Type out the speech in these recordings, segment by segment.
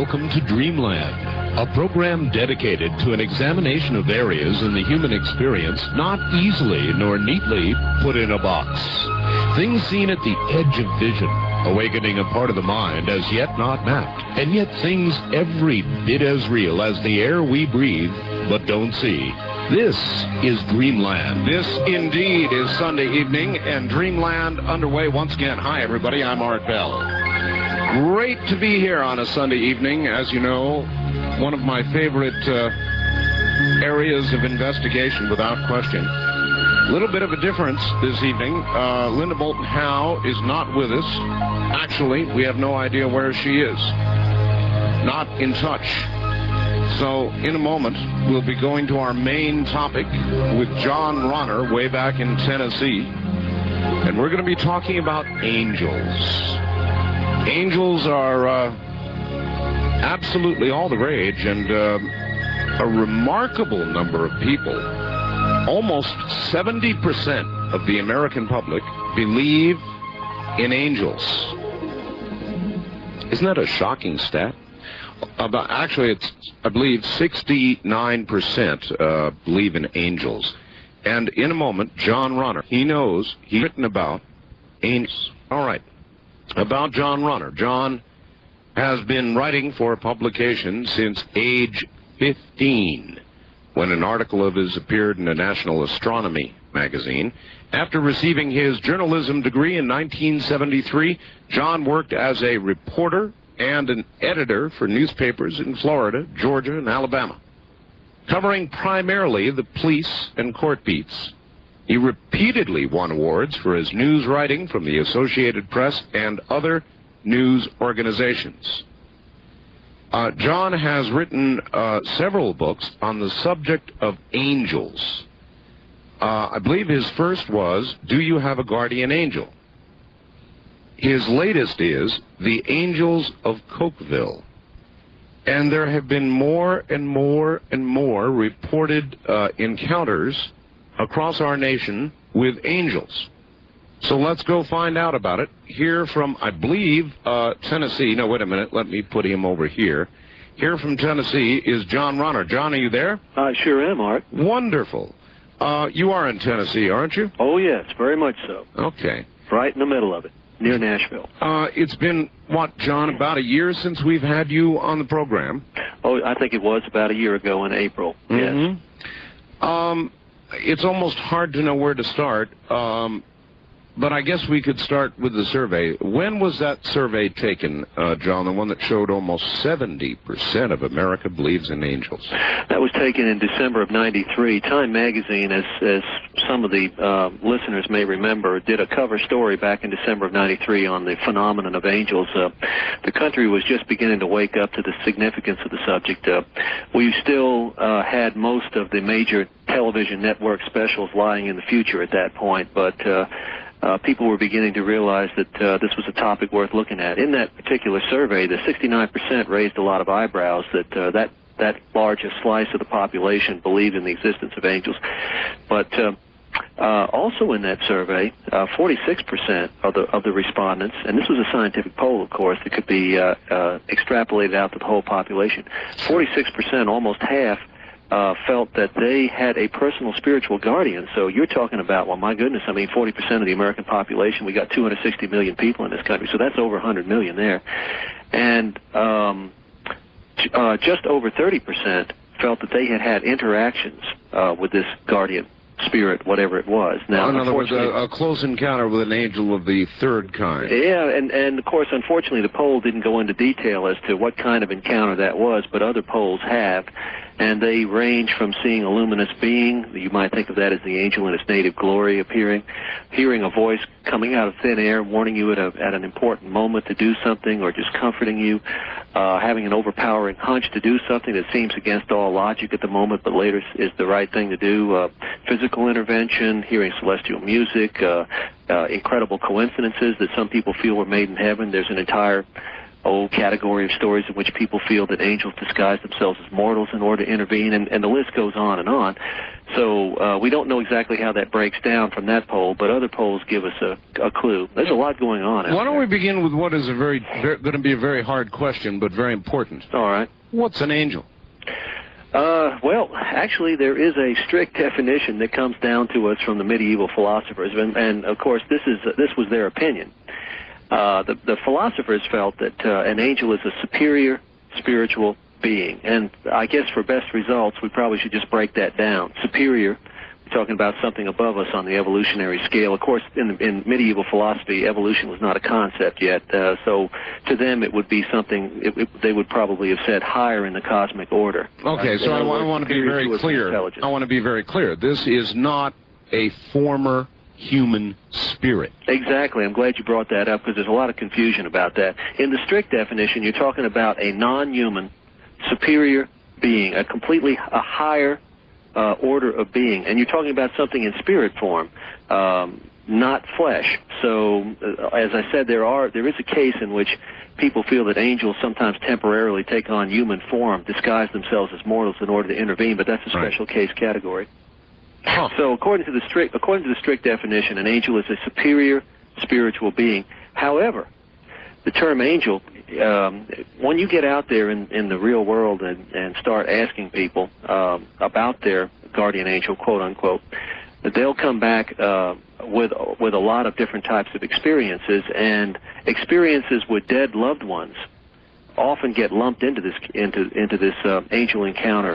welcome to Dreamland, a program dedicated to an examination of areas in the human experience not easily nor neatly put in a box. Things seen at the edge of vision, awakening a part of the mind as yet not mapped, and yet things every bit as real as the air we breathe but don't see. This is Dreamland. This indeed is Sunday evening, and Dreamland underway once again. Hi, everybody. I'm Art Bell. Great to be here on a Sunday evening. As you know, one of my favorite areas of investigation, without question. A little bit of a difference this evening. Linda Morten Howe is not with us. Actually, we have no idea where she is. Not in touch. So, in a moment, we'll be going to our main topic with John Ronner way back in Tennessee. And we're going to be talking about angels. Angels are absolutely all the rage, and a remarkable number of people, almost 70% of the American public, believe in angels. Isn't that a shocking stat? Actually, it's, I believe, 69% believe in angels. And in a moment, John Ronner, he knows, he's written about angels. All right, about John Ronner. John has been writing for publication since age 15, when an article of his appeared in a National Astronomy magazine. After receiving his journalism degree in 1973, John worked as a reporter and an editor for newspapers in Florida, Georgia, and Alabama, covering primarily the police and court beats. He repeatedly won awards for his news writing from the Associated Press and other news organizations. John has written several books on the subject of angels. I believe his first was, Do You Have a Guardian Angel? His latest is The Angels of Cokeville. And there have been more and more and more reported encounters across our nation with angels. So let's go find out about it. Here from, I believe, Tennessee. No, wait a minute. Let me put him over here. Here from Tennessee is John Ronner. John, are you there? I sure am, Art. Wonderful. You are in Tennessee, aren't you? Oh, yes, very much so. Okay. Right in the middle of it, near Nashville. It's been, what, John, about a year since we've had you on the program? Oh, I think it was about a year ago in April, yes. It's almost hard to know where to start, but I guess we could start with the survey. When was that survey taken, John, the one that showed almost 70% of America believes in angels? That was taken in December of '93. Time magazine, as some of the listeners may remember, did a cover story back in December of '93 on the phenomenon of angels. The country was just beginning to wake up to the significance of the subject. We still had most of the major television network specials lying in the future at that point, but people were beginning to realize that this was a topic worth looking at. In that particular survey, the 69% raised a lot of eyebrows that that large a slice of the population believed in the existence of angels. But also in that survey, 46% of the respondents, and this was a scientific poll, of course, that could be extrapolated out to the whole population, 46%, almost half, felt that they had a personal spiritual guardian. So you're talking about, well, my goodness, I mean, 40% of the American population, we got 260 million people in this country, so that's over 100 million there. And just over 30% felt that they had had interactions with this guardian spirit, whatever it was. Now, in other words, a close encounter with an angel of the third kind. Yeah, and of course, unfortunately, the poll didn't go into detail as to what kind of encounter that was, but other polls have, and they range from seeing a luminous being, you might think of that as the angel in its native glory appearing, hearing a voice coming out of thin air, warning you at an important moment to do something, or just comforting you, having an overpowering hunch to do something that seems against all logic at the moment, but later is the right thing to do, physical intervention, hearing celestial music, incredible coincidences that some people feel were made in heaven. There's an entire old category of stories in which people feel that angels disguise themselves as mortals in order to intervene, and the list goes on and on. So we don't know exactly how that breaks down from that poll, but other polls give us a clue. There's a lot going on out Why don't there. we begin with what is going to be a very hard question, but very important. All right. What's an angel? Well, actually, there is a strict definition that comes down to us from the medieval philosophers, and of course, this was their opinion. The philosophers felt that an angel is a superior spiritual being, and I guess for best results, we probably should just break that down. Superior, we're talking about something above us on the evolutionary scale. Of course, in medieval philosophy, evolution was not a concept yet, so to them it would be something, they would probably have said higher in the cosmic order. Okay, so I want to be very clear. I want to be very clear. This is not a former human spirit. Exactly. I'm glad you brought that up because there's a lot of confusion about that. In the strict definition, you're talking about a non-human superior being, a higher order of being, and you're talking about something in spirit form, not flesh. So, as I said, there is a case in which people feel that angels sometimes temporarily take on human form, disguise themselves as mortals in order to intervene, but that's a special case category. Huh. So, according to the strict definition, an angel is a superior spiritual being. However, the term angel, when you get out there in the real world and start asking people about their guardian angel, quote unquote, they'll come back with a lot of different types of experiences, and experiences with dead loved ones often get lumped into this angel encounter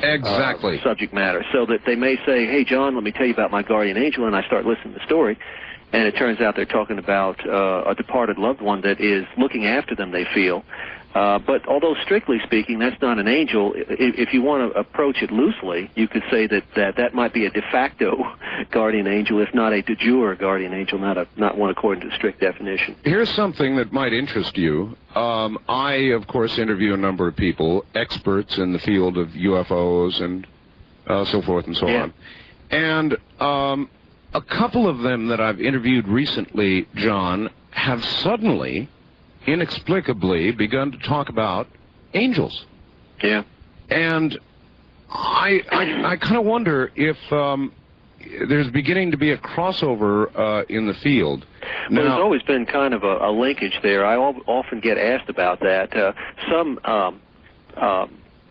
subject matter, so that they may say, hey John, let me tell you about my guardian angel, and I start listening to the story, and it turns out they're talking about a departed loved one that is looking after them, they feel. But although strictly speaking, that's not an angel, if you want to approach it loosely, you could say that might be a de facto guardian angel, if not a de jure guardian angel, not one according to the strict definition. Here's something that might interest you. I, of course, interview a number of people, experts in the field of UFOs and so forth and so on. And a couple of them that I've interviewed recently, John, have suddenly, inexplicably, begun to talk about angels. Yeah. And I kind of wonder if there's beginning to be a crossover in the field. Well, there's always been kind of a linkage there. I often get asked about that. Some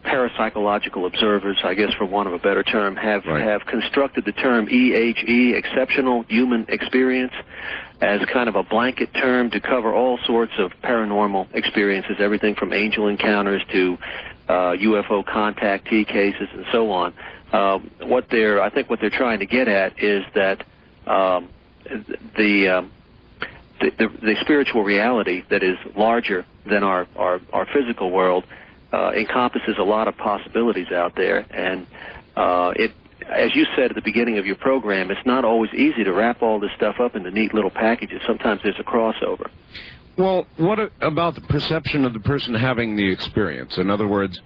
parapsychological observers, I guess for want of a better term, have constructed the term EHE, exceptional human experience, as kind of a blanket term to cover all sorts of paranormal experiences, everything from angel encounters to UFO contactee cases and so on. I think what they're trying to get at is that the spiritual reality that is larger than our physical world encompasses a lot of possibilities out there, and as you said at the beginning of your program, it's not always easy to wrap all this stuff up into neat little packages. Sometimes there's a crossover. Well, what about the perception of the person having the experience? In other words,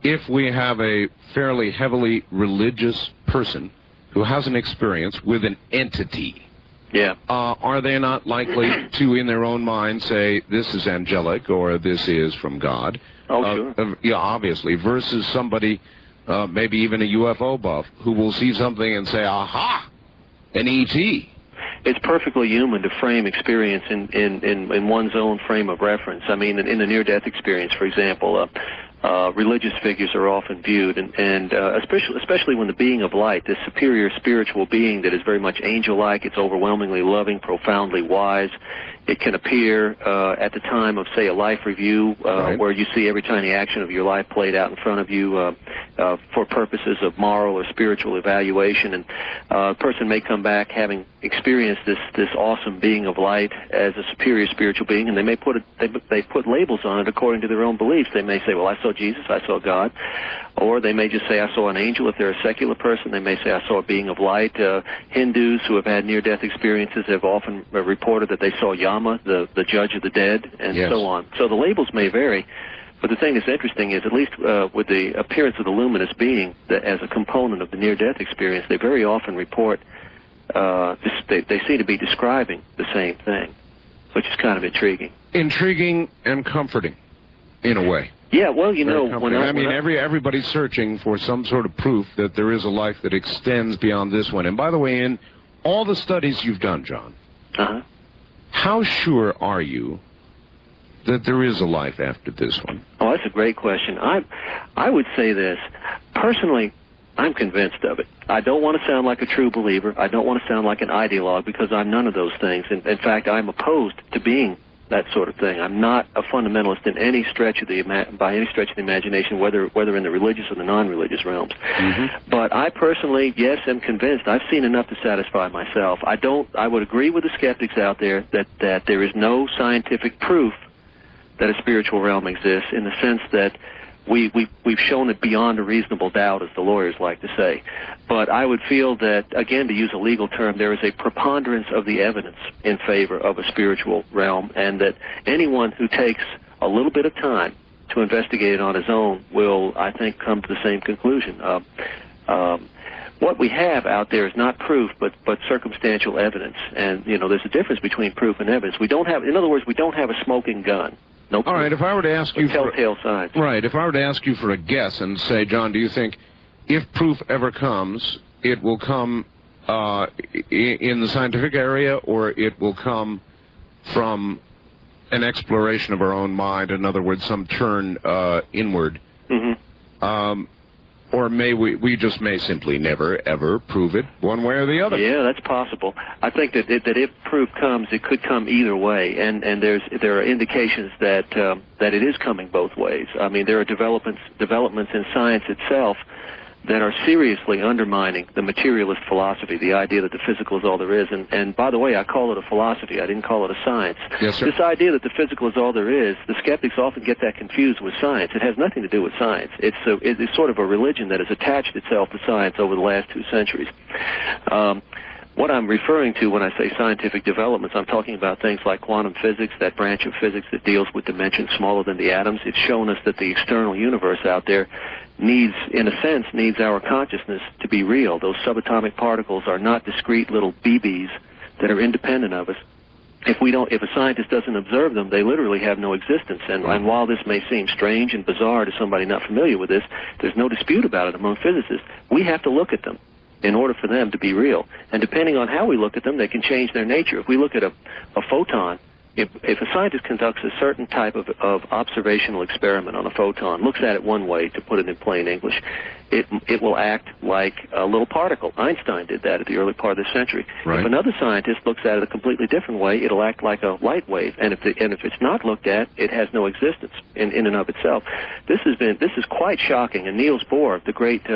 if we have a fairly heavily religious person who has an experience with an entity, are they not likely to, in their own mind, say, this is angelic or this is from God? Oh, sure. Yeah, obviously, versus somebody, maybe even a UFO buff, who will see something and say, aha, an E.T. It's perfectly human to frame experience in one's own frame of reference. I mean, in the near-death experience, for example, religious figures are often viewed, and especially when the being of light, this superior spiritual being that is very much angel-like, it's overwhelmingly loving, profoundly wise. It can appear at the time of, say, a life review, where you see every tiny action of your life played out in front of you for purposes of moral or spiritual evaluation. And a person may come back having experienced this awesome being of light as a superior spiritual being, and they may put labels on it according to their own beliefs. They may say, well, I saw Jesus, I saw God. Or they may just say, I saw an angel. If they're a secular person, they may say, I saw a being of light. Hindus who have had near-death experiences have often reported that they saw Yama, the judge of the dead, and so on. So the labels may vary. But the thing that's interesting is, at least with the appearance of the luminous being as a component of the near-death experience, they very often report, they seem to be describing the same thing, which is kind of intriguing. Intriguing and comforting. in a way. Yeah, well, you know, everybody's searching for some sort of proof that there is a life that extends beyond this one. And by the way, in all the studies you've done, John, how sure are you that there is a life after this one? Oh, that's a great question. I would say this. Personally, I'm convinced of it. I don't want to sound like a true believer. I don't want to sound like an ideologue, because I'm none of those things. In fact, I'm opposed to being that sort of thing. I'm not a fundamentalist in any stretch of by any stretch of the imagination, whether in the religious or the non-religious realms. But I personally, yes, am convinced. I've seen enough to satisfy myself. I would agree with the skeptics out there that there is no scientific proof that a spiritual realm exists, in the sense that we've shown it beyond a reasonable doubt, as the lawyers like to say. But I would feel that, again, to use a legal term, there is a preponderance of the evidence in favor of a spiritual realm, and that anyone who takes a little bit of time to investigate it on his own will, I think, come to the same conclusion. What we have out there is not proof, but circumstantial evidence. And, you know, there's a difference between proof and evidence. We don't have, in other words, we don't have a smoking gun. No proof. All right, if I were to ask you telltale signs. Right, if I were to ask you for a guess and say, John, do you think if proof ever comes, it will come in the scientific area, or it will come from an exploration of our own mind, in other words, some turn inward? Or we just may simply never, ever prove it one way or the other? Yeah, that's possible. I think that if proof comes, it could come either way, and there are indications that it is coming both ways. I mean, there are developments in science itself that are seriously undermining the materialist philosophy, the idea that the physical is all there is. And by the way, I call it a philosophy. I didn't call it a science. Yes, sir. This idea that the physical is all there is, the skeptics often get that confused with science. It has nothing to do with science. It's sort of a religion that has attached itself to science over the last 2 centuries. What I'm referring to when I say scientific developments, I'm talking about things like quantum physics, that branch of physics that deals with dimensions smaller than the atoms. It's shown us that the external universe out there needs our consciousness to be real. Those subatomic particles are not discrete little BBs that are independent of us. If a scientist doesn't observe them, they literally have no existence. And while this may seem strange and bizarre to somebody not familiar with this, there's no dispute about it among physicists. We have to look at them in order for them to be real. And depending on how we look at them, they can change their nature. If we look at a photon, if a scientist conducts a certain type of observational experiment on a photon, looks at it one way, to put it in plain English, it will act like a little particle. Einstein did that at the early part of this century. Right. If another scientist looks at it a completely different way, it'll act like a light wave. And if it's not looked at, it has no existence in and of itself. This is quite shocking. And Niels Bohr, the great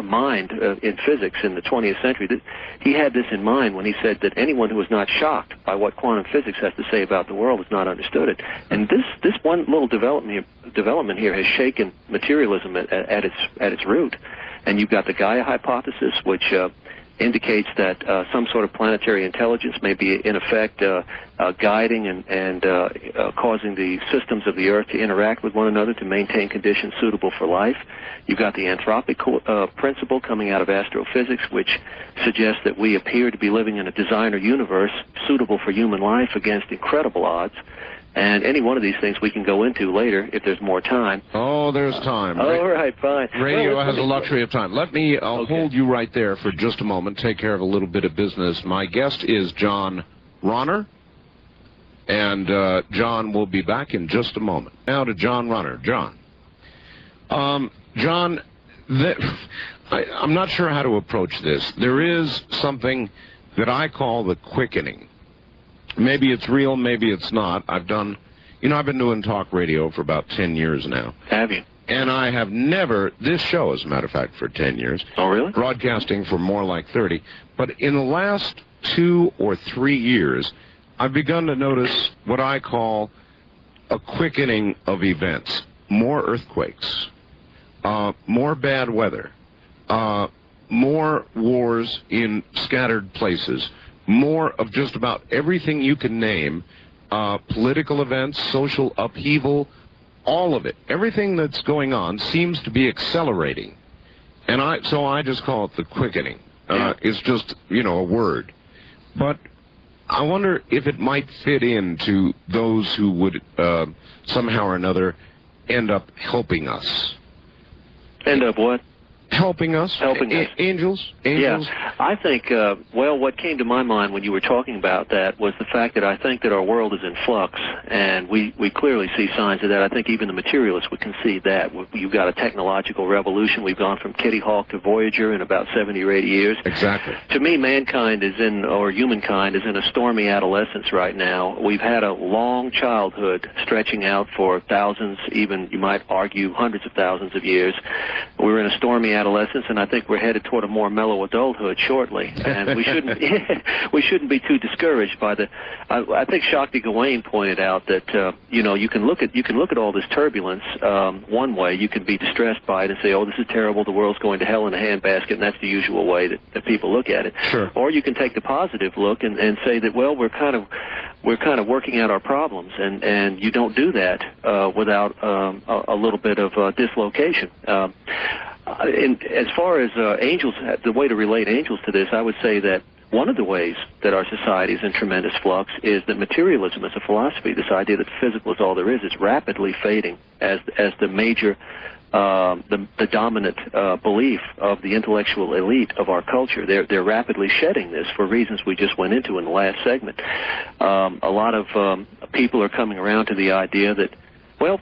mind in physics in the 20th century, he had this in mind when he said that anyone who is not shocked by what quantum physics has to say about the world has not understood it. And this one little development here has shaken materialism at its root. And you've got the Gaia hypothesis, which indicates that some sort of planetary intelligence may be in effect guiding and causing the systems of the Earth to interact with one another to maintain conditions suitable for life. You've got the anthropic principle coming out of astrophysics, which suggests that we appear to be living in a designer universe suitable for human life against incredible odds. And any one of these things we can go into later if there's more time. Oh, there's time. All right, fine. Radio has a luxury of time. I'll hold you right there for just a moment, take care of a little bit of business. My guest is John Ronner, and John will be back in just a moment. Now to John Ronner. John. John, I'm not sure how to approach this. There is something that I call the quickening. Maybe it's real, maybe it's not. I've been doing talk radio for about 10 years now. Have you? And I have never, this show, as a matter of fact, for 10 years. Oh, really? Broadcasting for more like 30. But in the last 2 or 3 years, I've begun to notice what I call a quickening of events. More earthquakes, more bad weather, more wars in scattered places, more of just about everything you can name, political events, social upheaval, all of it. Everything that's going on seems to be accelerating. And so I just call it the quickening. It's just, a word. But I wonder if it might fit into those who would somehow or another end up helping us. End up what? Helping us. Helping us. Angels. Yeah, I think, well, what came to my mind when you were talking about that was the fact that I think that our world is in flux, and we clearly see signs of that. I think even the materialists would concede that. You've got a technological revolution. We've gone from Kitty Hawk to Voyager in about 70 or 80 years. Exactly. To me, mankind is in, or humankind is in a stormy adolescence right now. We've had a long childhood stretching out for thousands, even you might argue hundreds of thousands of years. We're in a stormy adolescence, and I think we're headed toward a more mellow adulthood shortly. And we shouldn't be too discouraged by the. I think Shakti Gawain pointed out that you know, you can look at all this turbulence one way. You can be distressed by it and say, oh, this is terrible. The world's going to hell in a handbasket, and that's the usual way that people look at it. Sure. Or you can take the positive look and say that, well, we're kind of working out our problems, and you don't do that without a little bit of dislocation. As far as angels, the way to relate angels to this, I would say that one of the ways that our society is in tremendous flux is that materialism as a philosophy, this idea that physical is all there is rapidly fading as the major, the dominant belief of the intellectual elite of our culture. They're rapidly shedding this for reasons we just went into in the last segment. A lot of people are coming around to the idea that, well,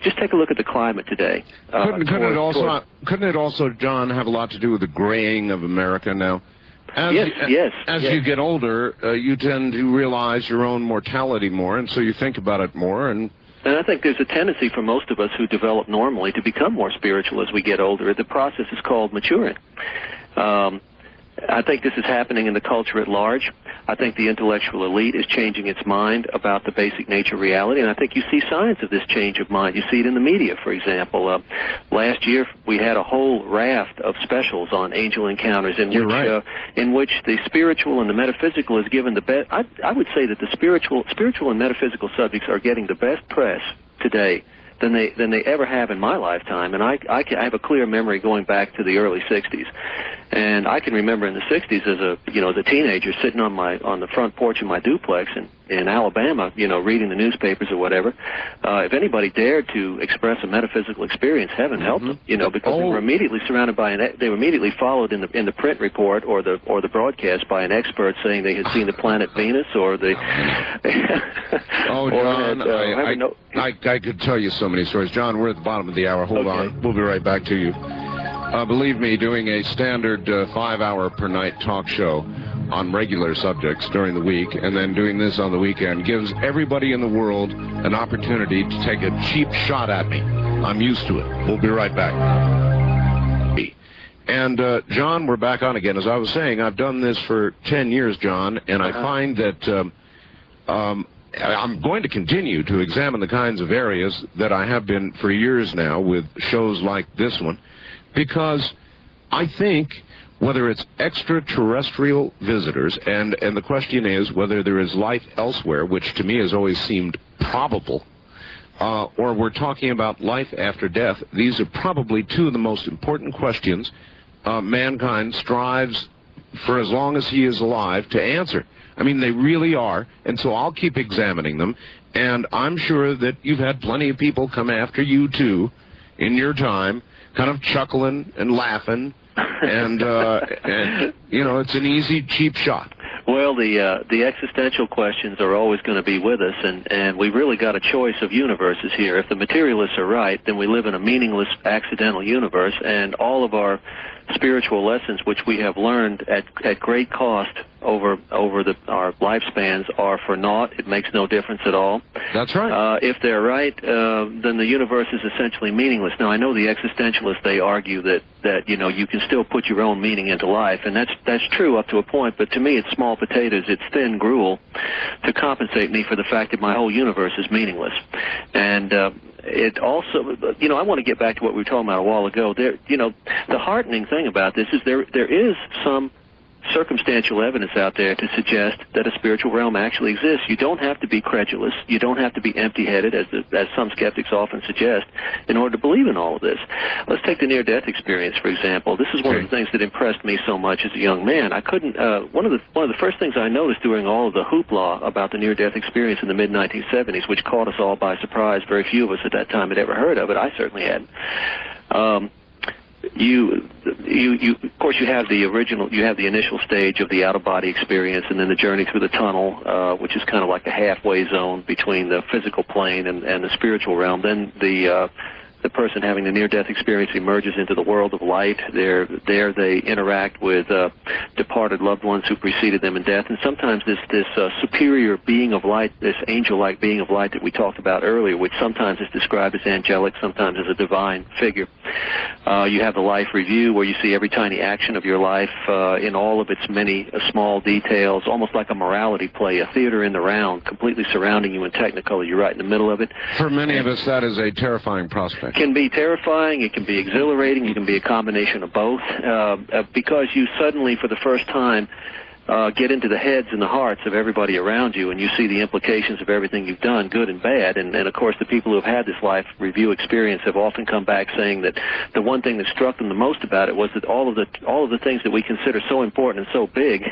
just take a look at the climate today. Couldn't it also, John, have a lot to do with the graying of America now? As you get older, you tend to realize your own mortality more, and so you think about it more. And I think there's a tendency for most of us who develop normally to become more spiritual as we get older. The process is called maturing. I think this is happening in the culture at large. I think the intellectual elite is changing its mind about the basic nature of reality, and I think you see signs of this change of mind. You see it in the media, for example. Last year, we had a whole raft of specials on angel encounters in which the spiritual and the metaphysical is given the best. I would say that the spiritual and metaphysical subjects are getting the best press today than they ever have in my lifetime. And I have a clear memory going back to the early 60s. And I can remember in the 60s as a teenager sitting on the front porch of my duplex in Alabama, reading the newspapers or whatever. If anybody dared to express a metaphysical experience, heaven help them, because they were immediately surrounded by they were immediately followed in the print report or the broadcast by an expert saying they had seen the planet Venus or the. Oh, John, I could tell you so many stories. John, we're at the bottom of the hour. Hold on, we'll be right back to you. Believe me, doing a standard 5-hour per night talk show on regular subjects during the week and then doing this on the weekend gives everybody in the world an opportunity to take a cheap shot at me. I'm used to it. We'll be right back. And, John, we're back on again. As I was saying, I've done this for 10 years, John, and I find that I'm going to continue to examine the kinds of areas that I have been for years now with shows like this one, because I think whether it's extraterrestrial visitors, and the question is whether there is life elsewhere, which to me has always seemed probable, or we're talking about life after death, these are probably two of the most important questions mankind strives for as long as he is alive to answer. I mean, they really are, and so I'll keep examining them, and I'm sure that you've had plenty of people come after you, too, in your time, kind of chuckling and laughing, and it's an easy, cheap shot. Well, the existential questions are always going to be with us, and we've really got a choice of universes here. If the materialists are right, then we live in a meaningless, accidental universe, and all of our spiritual lessons, which we have learned at great cost over our lifespans, are for naught. It makes no difference at all. That's right. If they're right, then the universe is essentially meaningless. Now, I know the existentialists, they argue that you can still put your own meaning into life, and that's true up to a point, but to me it's small potatoes, it's thin gruel to compensate me for the fact that my whole universe is meaningless. And it also, I want to get back to what we were talking about a while ago. The heartening thing about this is there is some circumstantial evidence out there to suggest that a spiritual realm actually exists. You don't have to be credulous. You don't have to be empty-headed, as some skeptics often suggest, in order to believe in all of this. Let's take the near-death experience, for example. This is one of the things that impressed me so much as a young man. I couldn't. One of the first things I noticed during all of the hoopla about the near-death experience in the mid-1970s, which caught us all by surprise. Very few of us at that time had ever heard of it. I certainly hadn't. Of course, you have the initial stage of the out-of-body experience, and then the journey through the tunnel, which is kind of like a halfway zone between the physical plane and the spiritual realm. Then the person having the near-death experience emerges into the world of light. There they interact with departed loved ones who preceded them in death, and sometimes this superior being of light, this angel-like being of light that we talked about earlier, which sometimes is described as angelic, sometimes as a divine figure. You have the life review, where you see every tiny action of your life in all of its many small details, almost like a morality play, a theater in the round, completely surrounding you in Technicolor. You're right in the middle of it. For many of us, that is a terrifying prospect. It can be terrifying, it can be exhilarating, it can be a combination of both, because you suddenly, for the first time, get into the heads and the hearts of everybody around you, and you see the implications of everything you've done, good and bad. And of course, the people who have had this life review experience have often come back saying that the one thing that struck them the most about it was that all of the things that we consider so important and so big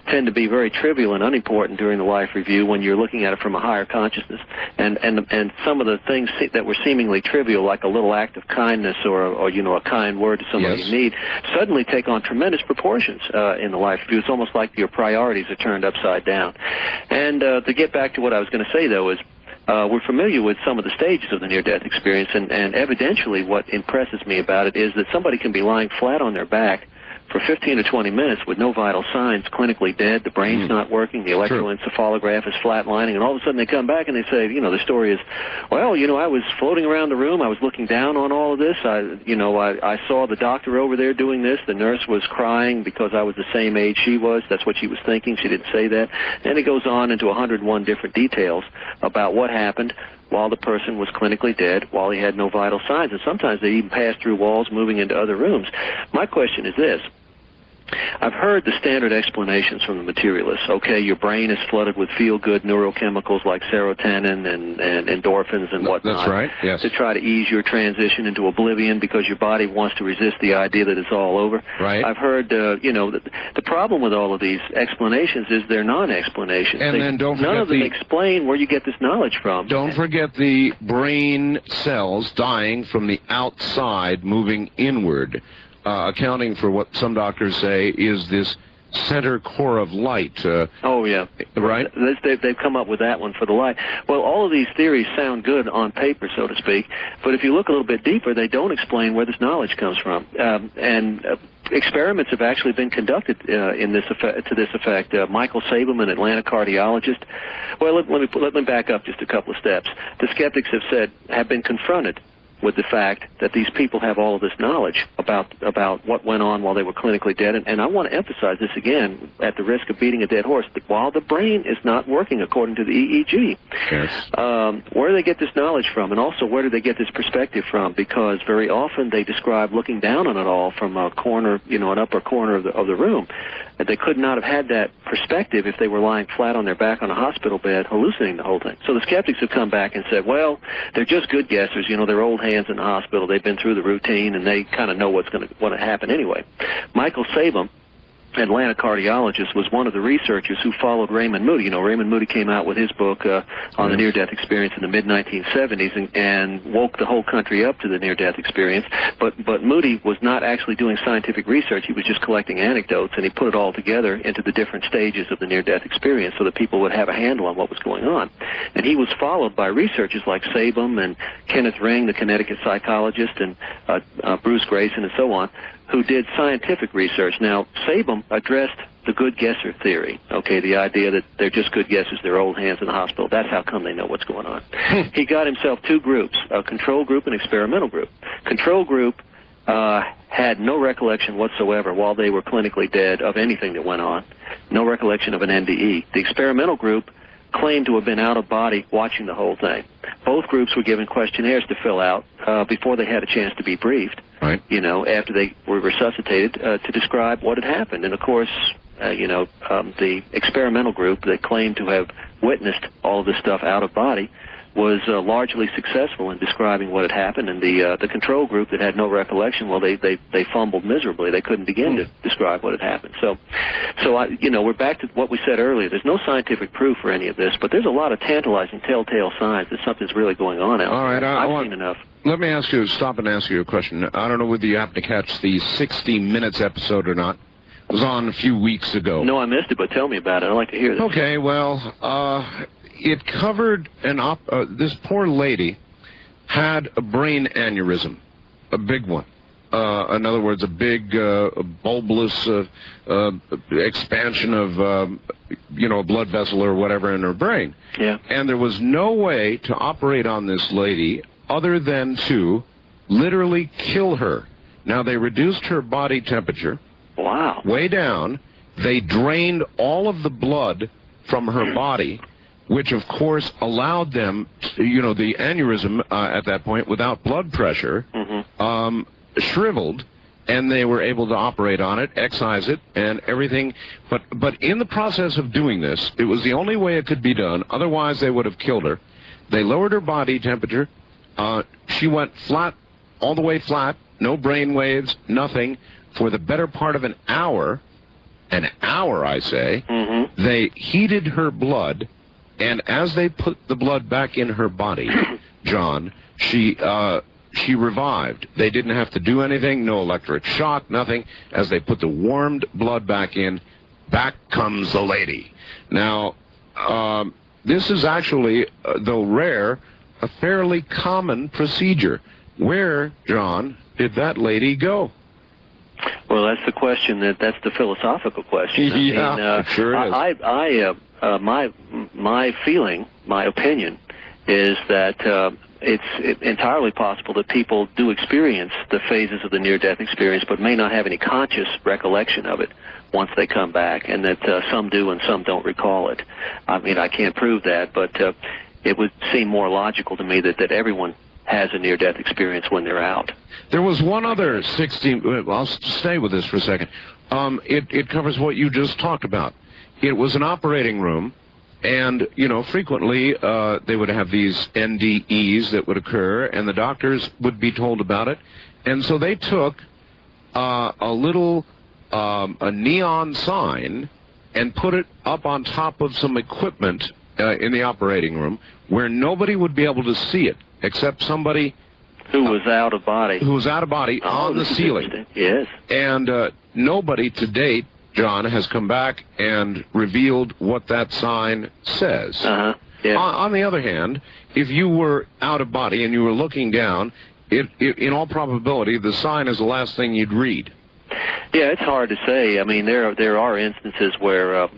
tend to be very trivial and unimportant during the life review when you're looking at it from a higher consciousness. And some of the things that were seemingly trivial, like a little act of kindness or a kind word to somebody in need, suddenly take on tremendous proportions in the life review. It's almost like your priorities are turned upside down. And to get back to what I was going to say, though, is we're familiar with some of the stages of the near-death experience, and evidentially what impresses me about it is that somebody can be lying flat on their back for 15 to 20 minutes with no vital signs, clinically dead, the brain's not working, the electroencephalograph is flatlining, and all of a sudden they come back and they say, the story is, well, I was floating around the room, I was looking down on all of this, I saw the doctor over there doing this, the nurse was crying because I was the same age she was, that's what she was thinking, she didn't say that, and it goes on into 101 different details about what happened while the person was clinically dead, while he had no vital signs, and sometimes they even pass through walls moving into other rooms. My question is this. I've heard the standard explanations from the materialists. Okay, your brain is flooded with feel-good neurochemicals like serotonin and endorphins and whatnot. That's right, yes. To try to ease your transition into oblivion because your body wants to resist the idea that it's all over. Right. I've heard, the problem with all of these explanations is they're non-explanations. And then don't forget none of them explain where you get this knowledge from. Don't forget the brain cells dying from the outside, moving inward. Accounting for what some doctors say is this center core of light. Right? They've come up with that one for the light. Well, all of these theories sound good on paper, so to speak, but if you look a little bit deeper, they don't explain where this knowledge comes from. Experiments have actually been conducted to this effect. Michael Sabum, an Atlanta cardiologist. Well, let me back up just a couple of steps. The skeptics have been confronted with the fact that these people have all of this knowledge about what went on while they were clinically dead. And I want to emphasize this again, at the risk of beating a dead horse, that while the brain is not working according to the EEG, where do they get this knowledge from? And also, where do they get this perspective from? Because very often they describe looking down on it all from a corner, an upper corner of the room. They could not have had that perspective if they were lying flat on their back on a hospital bed hallucinating the whole thing. So the skeptics have come back and said, well, they're just good guessers. They're old hands in the hospital. They've been through the routine, and they kind of know what's going to happen anyway. Michael Sabum, Atlanta cardiologist, was one of the researchers who followed Raymond Moody. Raymond Moody came out with his book on the near-death experience in the mid-1970s and woke the whole country up to the near-death experience. But Moody was not actually doing scientific research. He was just collecting anecdotes, and he put it all together into the different stages of the near-death experience so that people would have a handle on what was going on. And he was followed by researchers like Sabum and Kenneth Ring, the Connecticut psychologist, and Bruce Grayson, and so on, who did scientific research. Now, Sabum addressed the good guesser theory, the idea that they're just good guessers, they're old hands in the hospital. That's how come they know what's going on. He got himself two groups, a control group and experimental group. Control group had no recollection whatsoever while they were clinically dead of anything that went on, no recollection of an NDE. The experimental group claimed to have been out of body watching the whole thing. Both groups were given questionnaires to fill out before they had a chance to be briefed, after they were resuscitated, to describe what had happened. And, of course, the experimental group that claimed to have witnessed all of this stuff out of body was largely successful in describing what had happened, and the control group that had no recollection, well, they fumbled miserably. They couldn't begin to describe what had happened. So we're back to what we said earlier. There's no scientific proof for any of this, but there's a lot of tantalizing telltale signs that something's really going on out there. All right, I've seen enough. Let me stop and ask you a question. I don't know whether you happen to catch the 60 Minutes episode or not. It was on a few weeks ago. No, I missed it, but tell me about it. I'd like to hear this. Okay, well, it covered this poor lady had a brain aneurysm, a big one. In other words, a big bulbous expansion of, a blood vessel or whatever in her brain. Yeah. And there was no way to operate on this lady other than to literally kill her. Now, they reduced her body temperature. Wow. Way down. They drained all of the blood from her body, which, of course, allowed them, the aneurysm at that point, without blood pressure, shriveled, and they were able to operate on it, excise it, and everything. But in the process of doing this, it was the only way it could be done. Otherwise, they would have killed her. They lowered her body temperature. She went flat, all the way flat, no brain waves, nothing, for the better part of an hour, I say. They heated her blood, and as they put the blood back in her body, John, she revived. They didn't have to do anything, no electric shock, nothing. As they put the warmed blood back in, back comes the lady. Now, this is actually, though rare, a fairly common procedure. Where, John, did that lady go? Well, that's the question. That's the philosophical question. It sure is. My feeling, my opinion, is that it's entirely possible that people do experience the phases of the near-death experience, but may not have any conscious recollection of it once they come back, and that some do and some don't recall it. I mean, I can't prove that, but it would seem more logical to me that everyone has a near-death experience when they're out. There was one other 16... I'll stay with this for a second. It covers what you just talked about. It was an operating room, and, frequently they would have these NDEs that would occur, and the doctors would be told about it. And so they took a neon sign and put it up on top of some equipment in the operating room where nobody would be able to see it except somebody who was out of body. Who was out of body on the ceiling. Yes. And nobody to date, John, has come back and revealed what that sign says. Yeah. On the other hand, if you were out of body and you were looking down, in all probability, the sign is the last thing you'd read. Yeah, it's hard to say. I mean, there are instances where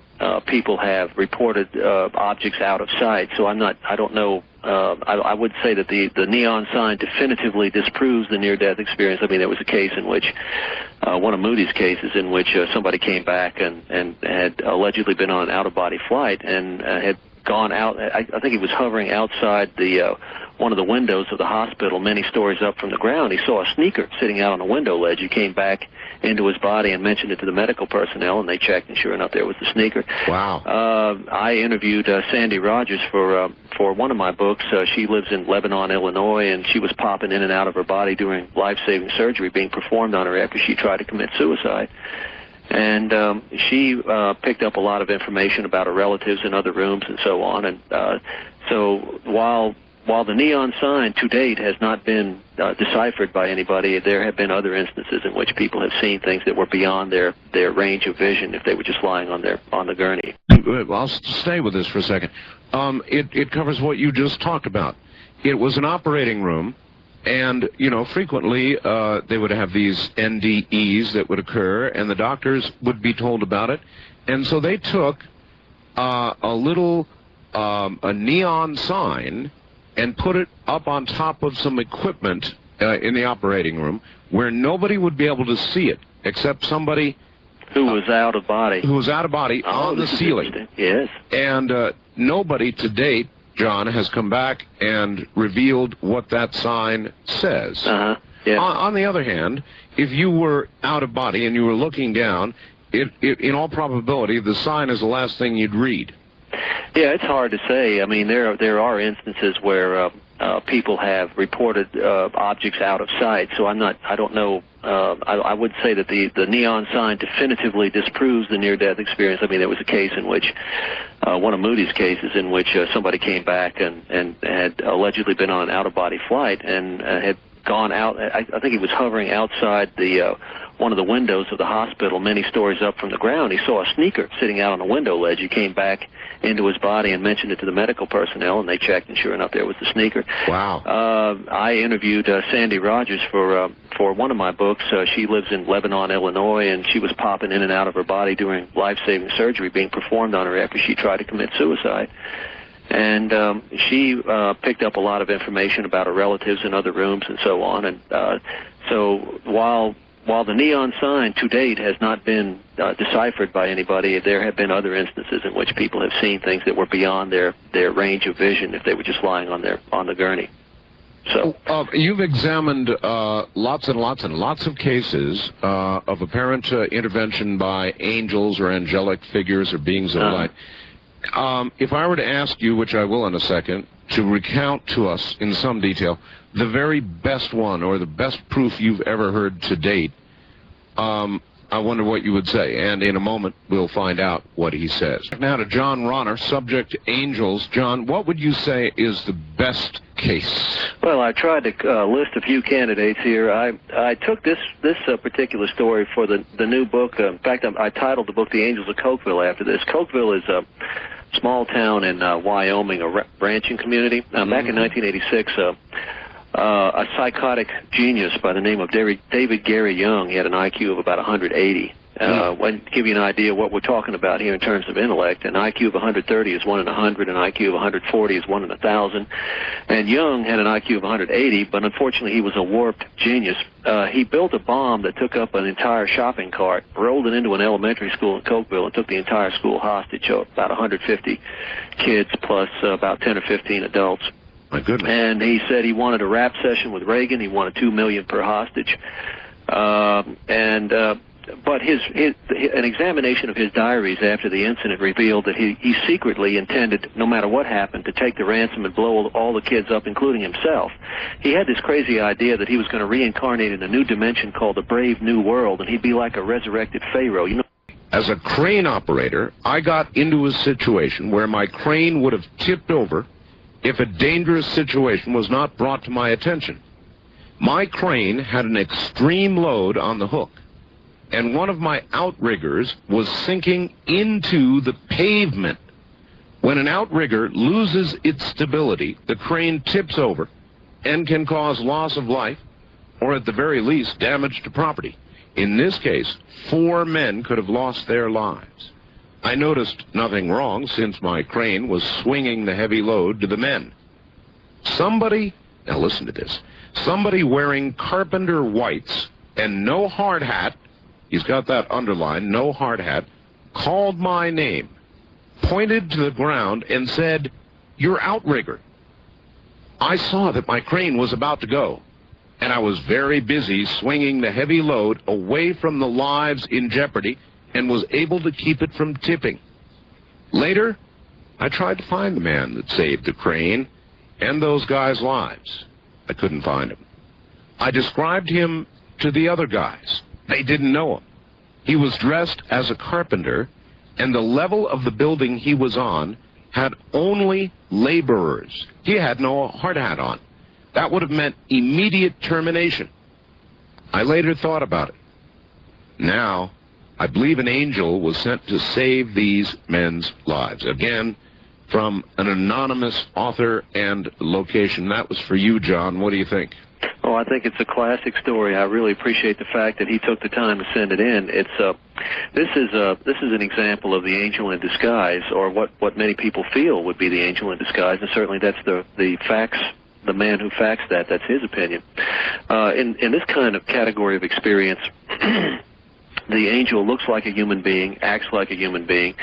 people have reported objects out of sight. So I don't know. I would say that the neon sign definitively disproves the near-death experience. I mean, there was a case in which, one of Moody's cases, in which somebody came back and had allegedly been on an out-of-body flight and had gone out. I think he was hovering outside the one of the windows of the hospital, many stories up from the ground. He saw a sneaker sitting out on a window ledge. He came back into his body and mentioned it to the medical personnel, and they checked, and sure enough, there was the sneaker. Wow. I interviewed Sandy Rogers for one of my books. She lives in Lebanon, Illinois, and she was popping in and out of her body during life-saving surgery being performed on her after she tried to commit suicide. And she picked up a lot of information about her relatives in other rooms and so on. And so while the neon sign to date has not been deciphered by anybody, there have been other instances in which people have seen things that were beyond their range of vision if they were just lying on the gurney. I'll stay with this for a second. It covers what you just talked about. It was an operating room, and, frequently they would have these NDEs that would occur, and the doctors would be told about it. And so they took a neon sign and put it up on top of some equipment in the operating room where nobody would be able to see it except somebody who was out of body. Who was out of body on the ceiling. Yes. And nobody to date, John, has come back and revealed what that sign says. Yeah. On the other hand, if you were out of body and you were looking down, in all probability, the sign is the last thing you'd read. Yeah, it's hard to say. I mean, there are instances where people have reported objects out of sight. So I don't know. I would say that the neon sign definitively disproves the near-death experience. I mean, there was a case in which one of Moody's cases in which somebody came back and had allegedly been on an out-of-body flight and had gone out. I think he was hovering outside the one of the windows of the hospital, many stories up from the ground. He saw a sneaker sitting out on a window ledge. He came back into his body and mentioned it to the medical personnel, and they checked, and sure enough, there was the sneaker. Wow. I interviewed Sandy Rogers for one of my books. She lives in Lebanon, Illinois, and she was popping in and out of her body during life-saving surgery being performed on her after she tried to commit suicide. And she picked up a lot of information about her relatives in other rooms and so on. And so while the neon sign to date has not been deciphered by anybody, there have been other instances in which people have seen things that were beyond their range of vision if they were just lying on the gurney. So you've examined lots and lots of cases of apparent intervention by angels or angelic figures or beings of light. If I were to ask you, which I will in a second, to recount to us in some detail the very best one or the best proof you've ever heard to date, I wonder what you would say. And in a moment, we'll find out what he says. Now to John Ronner, subject angels. John, what would you say is the best case? Well, I tried to list a few candidates here. I took this particular story for the new book. In fact, I titled the book "The Angels of Cokeville" after this. Cokeville is a small town in Wyoming, a ranching community. Back in 1986, a psychotic genius by the name of David Gary Young, he had an IQ of about 180. To give you an idea what we're talking about here in terms of intellect, an IQ of 130 is 1 in 100, an IQ of 140 is 1 in 1,000. And Young had an IQ of 180, but unfortunately he was a warped genius. He built a bomb that took up an entire shopping cart, rolled it into an elementary school in Cokeville, and took the entire school hostage, so about 150 kids plus about 10 or 15 adults. My goodness. And he said he wanted a rap session with Reagan. He wanted $2 million per hostage. But an examination of his diaries after the incident revealed that he secretly intended, no matter what happened, to take the ransom and blow all the kids up, including himself. He had this crazy idea that he was going to reincarnate in a new dimension called the Brave New World, and he'd be like a resurrected Pharaoh. You know. As a crane operator, I got into a situation where my crane would have tipped over if a dangerous situation was not brought to my attention. My crane had an extreme load on the hook, and one of my outriggers was sinking into the pavement. When an outrigger loses its stability, the crane tips over and can cause loss of life, or at the very least, damage to property. In this case, 4 men could have lost their lives. I noticed nothing wrong since my crane was swinging the heavy load to the men. Somebody, now listen to this, somebody wearing carpenter whites and no hard hat, he's got that underlined, no hard hat, called my name, pointed to the ground and said, "You're outrigger." I saw that my crane was about to go, and I was very busy swinging the heavy load away from the lives in jeopardy and was able to keep it from tipping. Later, I tried to find the man that saved the crane and those guys' lives. I couldn't find him. I described him to the other guys. They didn't know him. He was dressed as a carpenter, and the level of the building he was on had only laborers. He had no hard hat on. That would have meant immediate termination. I later thought about it. Now, I believe an angel was sent to save these men's lives. Again, from an anonymous author and location. That was for you, John. What do you think? Oh, I think it's a classic story. I really appreciate the fact that he took the time to send it in. This is an example of the angel in disguise, or what many people feel would be the angel in disguise, and certainly that's the facts. The man who faxed that's his opinion. In this kind of category of experience, the angel looks like a human being, acts like a human being,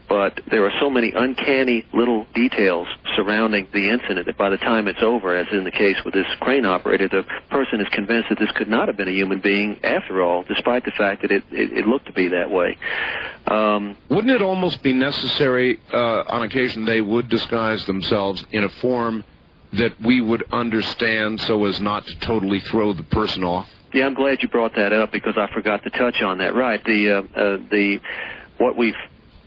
but there are so many uncanny little details surrounding the incident that by the time it's over, as in the case with this crane operator, the person is convinced that this could not have been a human being after all, despite the fact that it looked to be that way. Wouldn't it almost be necessary, on occasion, they would disguise themselves in a form that we would understand so as not to totally throw the person off? Yeah, I'm glad you brought that up because I forgot to touch on that. Right,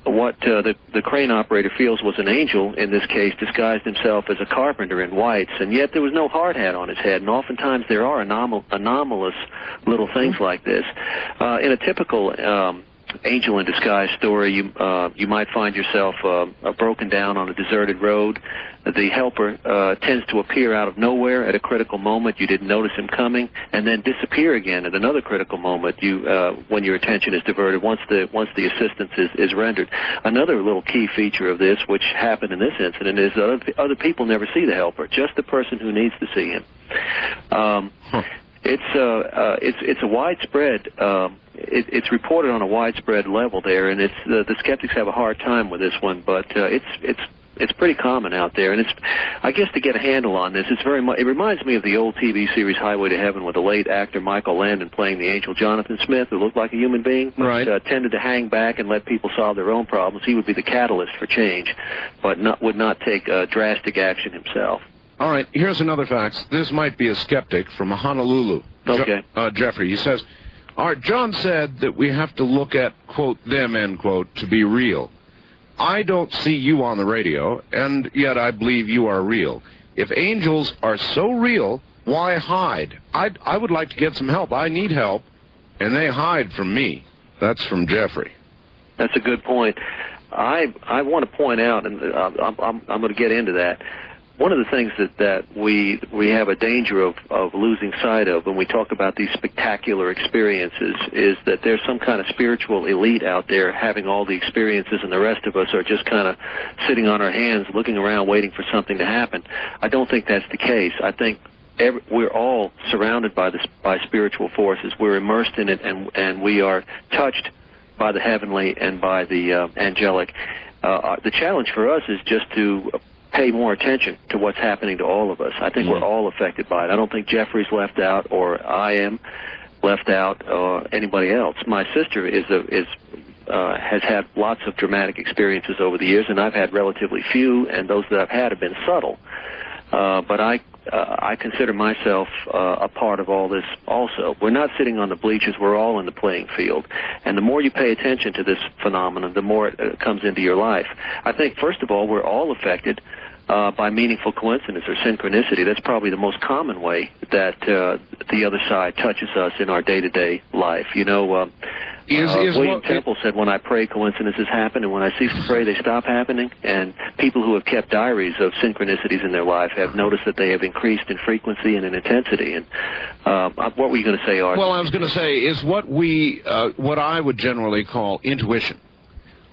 what the crane operator feels was an angel in this case disguised himself as a carpenter in whites, and yet there was no hard hat on his head. And oftentimes there are anomalous little things like this. In a typical angel in disguise story, you might find yourself broken down on a deserted road. The helper tends to appear out of nowhere at a critical moment. You didn't notice him coming, and then disappear again at another critical moment. When your attention is diverted, once the assistance is rendered. Another little key feature of this, which happened in this incident, is other people never see the helper, just the person who needs to see him. It's a widespread. It's reported on a widespread level there, and the skeptics have a hard time with this one, but it's pretty common out there, and I guess to get a handle on this, it reminds me of the old TV series Highway to Heaven with the late actor Michael Landon playing the angel Jonathan Smith, who looked like a human being, but tended to hang back and let people solve their own problems. He would be the catalyst for change, but would not take drastic action himself. All right, here's another fact. This might be a skeptic from Honolulu. Okay. Jeffrey, he says, all right, John said that we have to look at, quote, them, end quote, to be real. I don't see you on the radio, and yet I believe you are real. If angels are so real, why hide? I would like to get some help. I need help, and they hide from me. That's from Jeffrey. That's a good point. I want to point out, and I'm going to get into that. One of the things that we have a danger of losing sight of when we talk about these spectacular experiences is that there's some kind of spiritual elite out there having all the experiences, and the rest of us are just kind of sitting on our hands looking around waiting for something to happen. I don't think that's the case. I think we're all surrounded by spiritual forces. We're immersed in it, and we are touched by the heavenly and by the angelic. The challenge for us is just to pay more attention to what's happening to all of us. I think we're all affected by it. I don't think Jeffrey's left out, or I am left out, or anybody else. My sister has had lots of dramatic experiences over the years, and I've had relatively few, and those that I've had have been subtle. But I consider myself a part of all this also. We're not sitting on the bleachers. We're all in the playing field. And the more you pay attention to this phenomenon, the more it comes into your life. I think, first of all, we're all affected by meaningful coincidence or synchronicity. That's probably the most common way that the other side touches us in our day-to-day life. You know, William Temple said, when I pray, coincidences happen, and when I cease to pray, they stop happening. And people who have kept diaries of synchronicities in their life have noticed that they have increased in frequency and in intensity. And what were you going to say, Art? Well, I was going to say is what I would generally call intuition,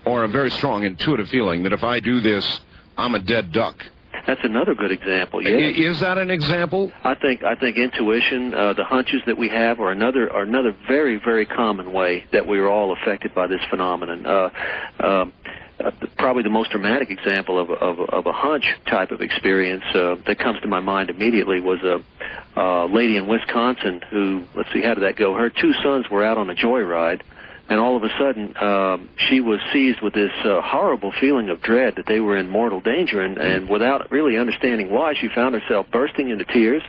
or a very strong intuitive feeling that if I do this, I'm a dead duck. That's another good example. Yeah. Is that an example? I think intuition, the hunches that we have, are another very, very common way that we're all affected by this phenomenon. Probably the most dramatic example of a hunch type of experience that comes to my mind immediately was a lady in Wisconsin who, let's see, how did that go? Her two sons were out on a joyride, and all of a sudden she was seized with this horrible feeling of dread that they were in mortal danger, and without really understanding why, she found herself bursting into tears.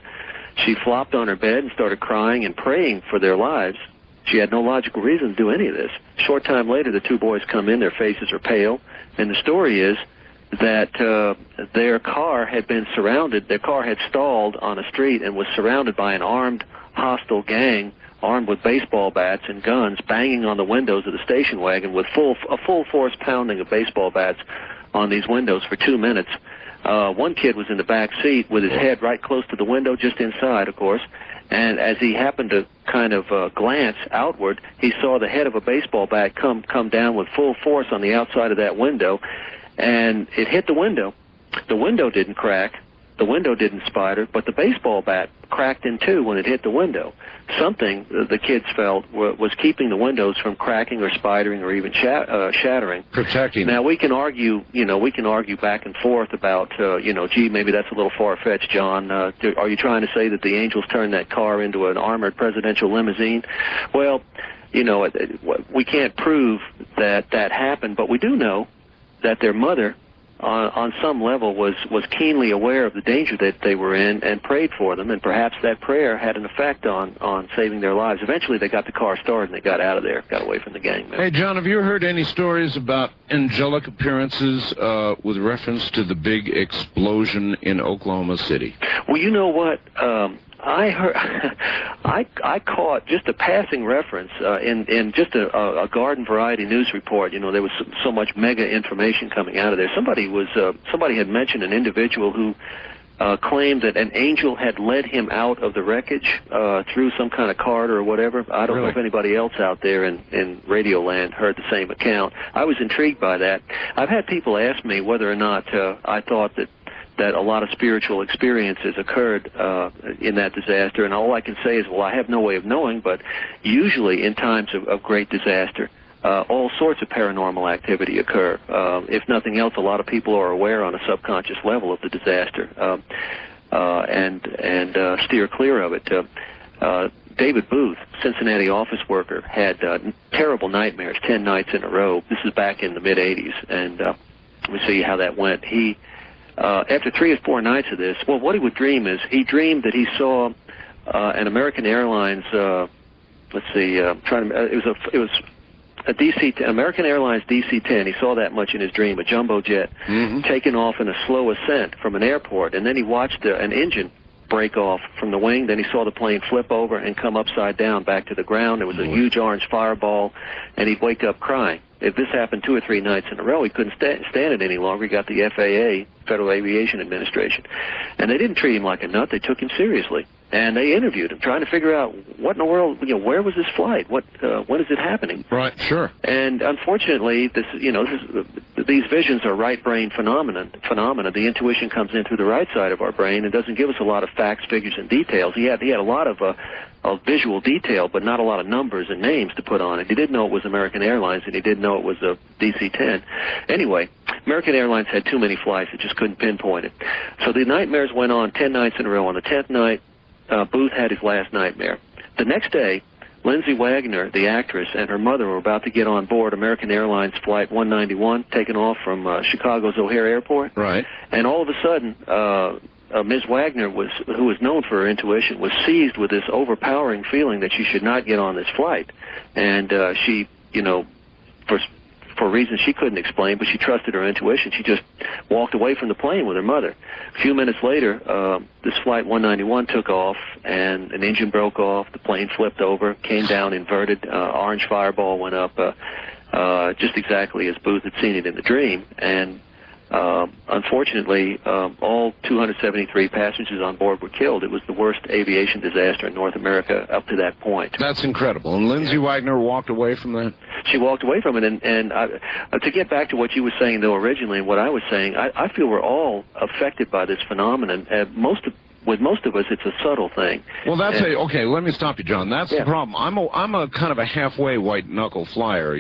She flopped on her bed and started crying and praying for their lives. She had no logical reason to do any of this. A short time later, the two boys come in. Their faces are pale, and the story is that their car had been surrounded. Their car had stalled on a street and was surrounded by an armed, hostile gang, armed with baseball bats and guns, banging on the windows of the station wagon with a full force pounding of baseball bats on these windows for 2 minutes. One kid was in the back seat with his head right close to the window, just inside, of course, and as he happened to kind of glance outward, he saw the head of a baseball bat come down with full force on the outside of that window, and it hit the window. The window didn't crack, The window didn't spider, but the baseball bat cracked in two when it hit the window. Something the kids felt was keeping the windows from cracking or spidering or even shattering. Protecting. Now we can argue, we can argue back and forth about, gee, maybe that's a little far-fetched, John. Are you trying to say that the Angels turned that car into an armored presidential limousine? Well, we can't prove that happened, but we do know that their mother, on some level, was keenly aware of the danger that they were in and prayed for them, and perhaps that prayer had an effect on saving their lives. Eventually, they got the car started and they got out of there, got away from the gang members. Hey, John, have you heard any stories about angelic appearances with reference to the big explosion in Oklahoma City? Well, you know what? I heard, I caught just a passing reference in just a garden variety news report. There was so much mega information coming out of there. Somebody had mentioned an individual who claimed that an angel had led him out of the wreckage through some kind of corridor or whatever. I don't know if anybody else out there in Radio Land heard the same account. I was intrigued by that. I've had people ask me whether or not I thought that a lot of spiritual experiences occurred in that disaster, and all I can say is, well, I have no way of knowing, but usually in times of great disaster, all sorts of paranormal activity occur. If nothing else, a lot of people are aware on a subconscious level of the disaster and steer clear of it. David Booth, Cincinnati office worker, had terrible nightmares 10 nights in a row. This is back in the mid-'80s, and let me see how that went. After 3 or 4 nights of this, well, what he would dream is he dreamed that he saw an American Airlines. It was a DC, American Airlines DC-10. He saw that much in his dream, a jumbo jet, taking off in a slow ascent from an airport, and then he watched an engine break off from the wing. Then he saw the plane flip over and come upside down back to the ground. There was a huge orange fireball, and he'd wake up crying. If this happened 2 or 3 nights in a row, he couldn't stand it any longer. He got the FAA, Federal Aviation Administration, and they didn't treat him like a nut. They took him seriously, and they interviewed him, trying to figure out what in the world, where was this flight? When is it happening? Right, sure. And unfortunately, these visions are right brain phenomena. The intuition comes in through the right side of our brain and doesn't give us a lot of facts, figures, and details. He had a lot of visual detail, but not a lot of numbers and names to put on it. He didn't know it was American Airlines, and he didn't know it was a DC-10. Anyway, American Airlines had too many flights. It just couldn't pinpoint it. So the nightmares went on 10 nights in a row. On the 10th night, Booth had his last nightmare. The next day, Lindsay Wagner, the actress, and her mother were about to get on board American Airlines Flight 191, taking off from Chicago's O'Hare Airport. Right. And all of a sudden, Ms. Wagner, who was known for her intuition, was seized with this overpowering feeling that she should not get on this flight. And she, for reasons she couldn't explain, but she trusted her intuition, she just walked away from the plane with her mother. A few minutes later, this Flight 191 took off, and an engine broke off, the plane flipped over, came down inverted, orange fireball went up, just exactly as Booth had seen it in the dream. And unfortunately, all 273 passengers on board were killed. It was the worst aviation disaster in North America up to that point. That's incredible. And Lindsay Wagner walked away from that? She walked away from it. And to get back to what you were saying, though, originally, and what I was saying, I feel we're all affected by this phenomenon. With most of us, it's a subtle thing. Well, okay, let me stop you, John. That's the problem. I'm a kind of a halfway white-knuckle flyer,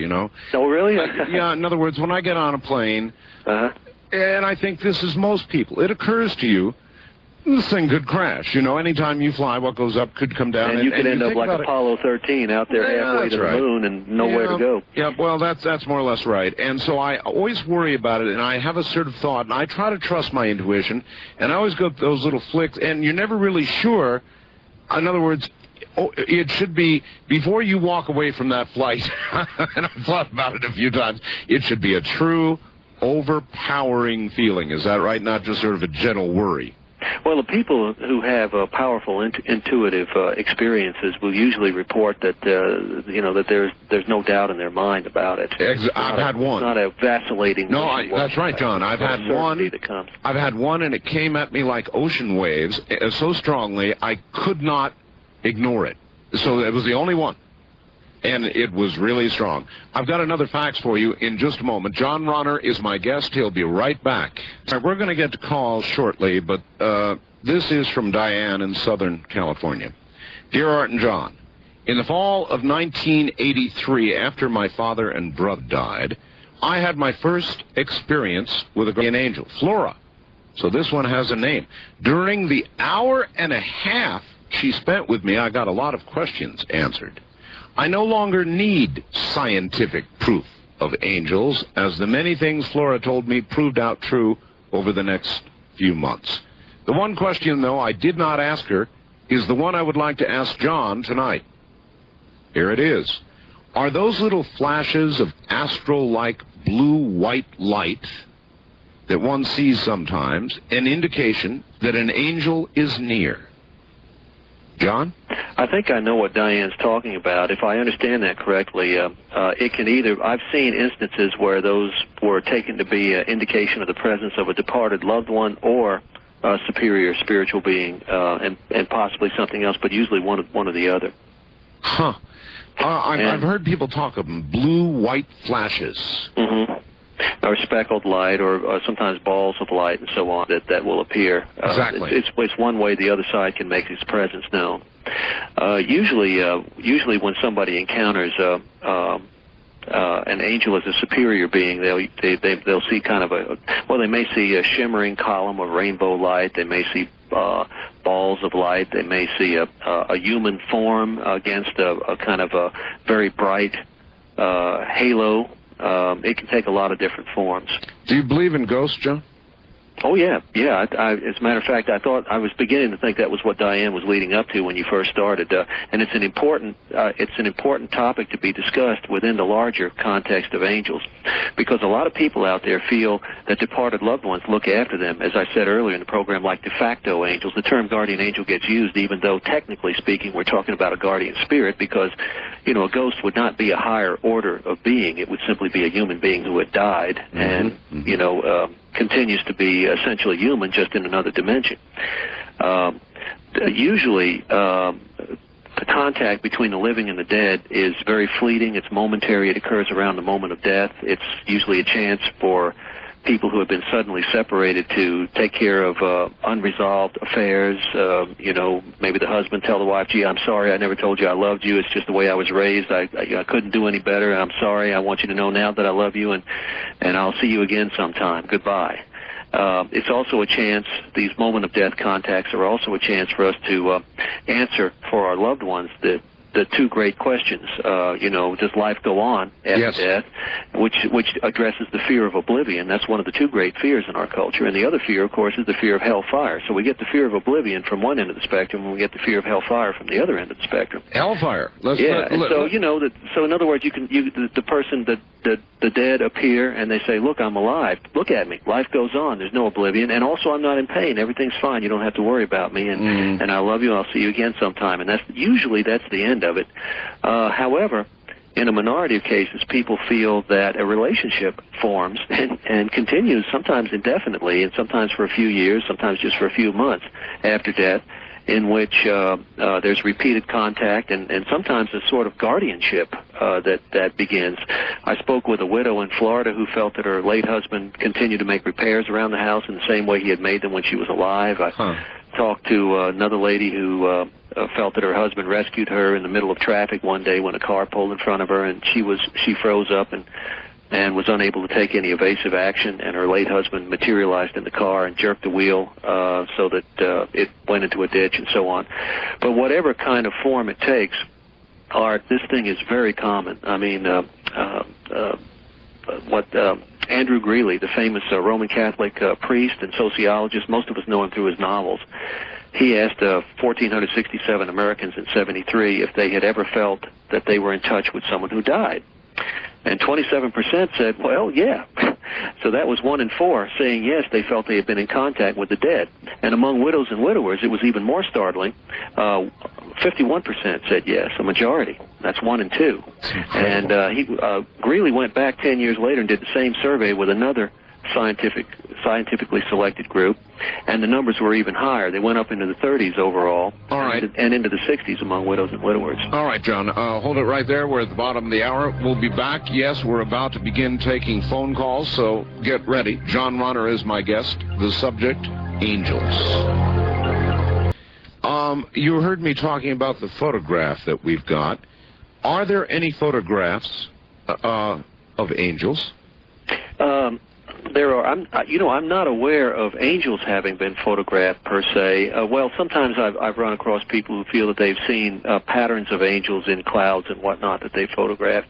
Oh, really? Yeah, in other words, when I get on a plane, and I think this is most people, it occurs to you, this thing could crash. Anytime you fly, what goes up could come down. And you could end up like Apollo 13 out there halfway to the moon and nowhere to go. Yeah, well, that's more or less right. And so I always worry about it, and I have a sort of thought, and I try to trust my intuition, and I always go those little flicks, and you're never really sure. In other words, it should be, before you walk away from that flight, and I've thought about it a few times, it should be a true, overpowering feeling. Is that right? Not just sort of a gentle worry. Well, the people who have powerful intuitive experiences will usually report that that there's no doubt in their mind about it. I've had one. It's not a vacillating. No, that's right, John. I've had one. I've had one, and it came at me like ocean waves so strongly I could not ignore it. So it was the only one. And it was really strong. I've got another fax for you in just a moment. John Ronner is my guest. He'll be right back. All right, we're going to get to calls shortly, but this is from Diane in Southern California. Dear Art and John, in the fall of 1983, after my father and brother died, I had my first experience with a guardian angel, Flora. So this one has a name. During the hour and a half she spent with me, I got a lot of questions answered. I no longer need scientific proof of angels, as the many things Flora told me proved out true over the next few months. The one question, though, I did not ask her is the one I would like to ask John tonight. Here it is. Are those little flashes of astral-like blue-white light that one sees sometimes an indication that an angel is near? John? I think I know what Diane's talking about. If I understand that correctly, it can either, I've seen instances where those were taken to be an indication of the presence of a departed loved one or a superior spiritual being, and possibly something else, but usually one or the other. Huh. I've heard people talk of them, blue-white flashes. Mm-hmm. Or speckled light, or sometimes balls of light, and so on, that will appear. Exactly. It's one way the other side can make its presence known. Usually when somebody encounters an angel as a superior being, they'll see kind of they may see a shimmering column of rainbow light. They may see balls of light. They may see a human form against a kind of a very bright halo. It can take a lot of different forms. Do you believe in ghosts, John? Oh, yeah. As a matter of fact, I thought I was beginning to think that was what Diane was leading up to when you first started. And it's an important topic to be discussed within the larger context of angels, because a lot of people out there feel that departed loved ones look after them, as I said earlier in the program, like de facto angels. The term guardian angel gets used, even though technically speaking we're talking about a guardian spirit, because, a ghost would not be a higher order of being. It would simply be a human being who had died, and, continues to be essentially human, just in another dimension. Usually, the contact between the living and the dead is very fleeting. It's momentary. It occurs around the moment of death. It's usually a chance for people who have been suddenly separated to take care of unresolved affairs. Maybe the husband tell the wife, "Gee, I'm sorry, I never told you I loved you. It's just the way I was raised. I couldn't do any better. I'm sorry. I want you to know now that I love you, and I'll see you again sometime. Goodbye." It's also a chance, these moment of death contacts are also a chance for us to answer for our loved ones the two great questions. Does life go on after death, which addresses the fear of oblivion. That's one of the two great fears in our culture. And the other fear, of course, is the fear of hellfire. So we get the fear of oblivion from one end of the spectrum, and we get the fear of hellfire from the other end of the spectrum. Hellfire. So in other words, the person that the dead appear and they say, "Look, I'm alive. Look at me. Life goes on. There's no oblivion, and also I'm not in pain. Everything's fine. You don't have to worry about me, and I love you. I'll see you again sometime." And that's the end of it. However, in a minority of cases, people feel that a relationship forms and continues, sometimes indefinitely, and sometimes for a few years, sometimes just for a few months after death, in which there's repeated contact and sometimes a sort of guardianship that begins. I spoke with a widow in Florida who felt that her late husband continued to make repairs around the house in the same way he had made them when she was alive. I talked to another lady who felt that her husband rescued her in the middle of traffic one day when a car pulled in front of her, and she froze up and was unable to take any evasive action, and her late husband materialized in the car and jerked the wheel so that it went into a ditch and so on. But whatever kind of form it takes, Art, this thing is very common. I mean, Andrew Greeley, the famous Roman Catholic priest and sociologist, most of us know him through his novels. He asked 1,467 Americans in '73 if they had ever felt that they were in touch with someone who died. And 27% said, well, yeah. So that was 1 in 4 saying yes, they felt they had been in contact with the dead. And among widows and widowers, it was even more startling. 51% said yes, a majority. That's 1 in 2. And Greeley went back 10 years later and did the same survey with another scientific scientifically selected group, and the numbers were even higher. They went up into the 30s overall, all right, and into the 60s among widows and widowers. All right, John, hold it right there. We're at the bottom of the hour. We'll be back. Yes, we're about to begin taking phone calls, so get ready. John Runner is my guest. The subject, angels. You heard me talking about the photograph that we've got. Are there any photographs of angels? There are. I'm not aware of angels having been photographed per se. Well, sometimes I've run across people who feel that they've seen patterns of angels in clouds and whatnot that they photographed.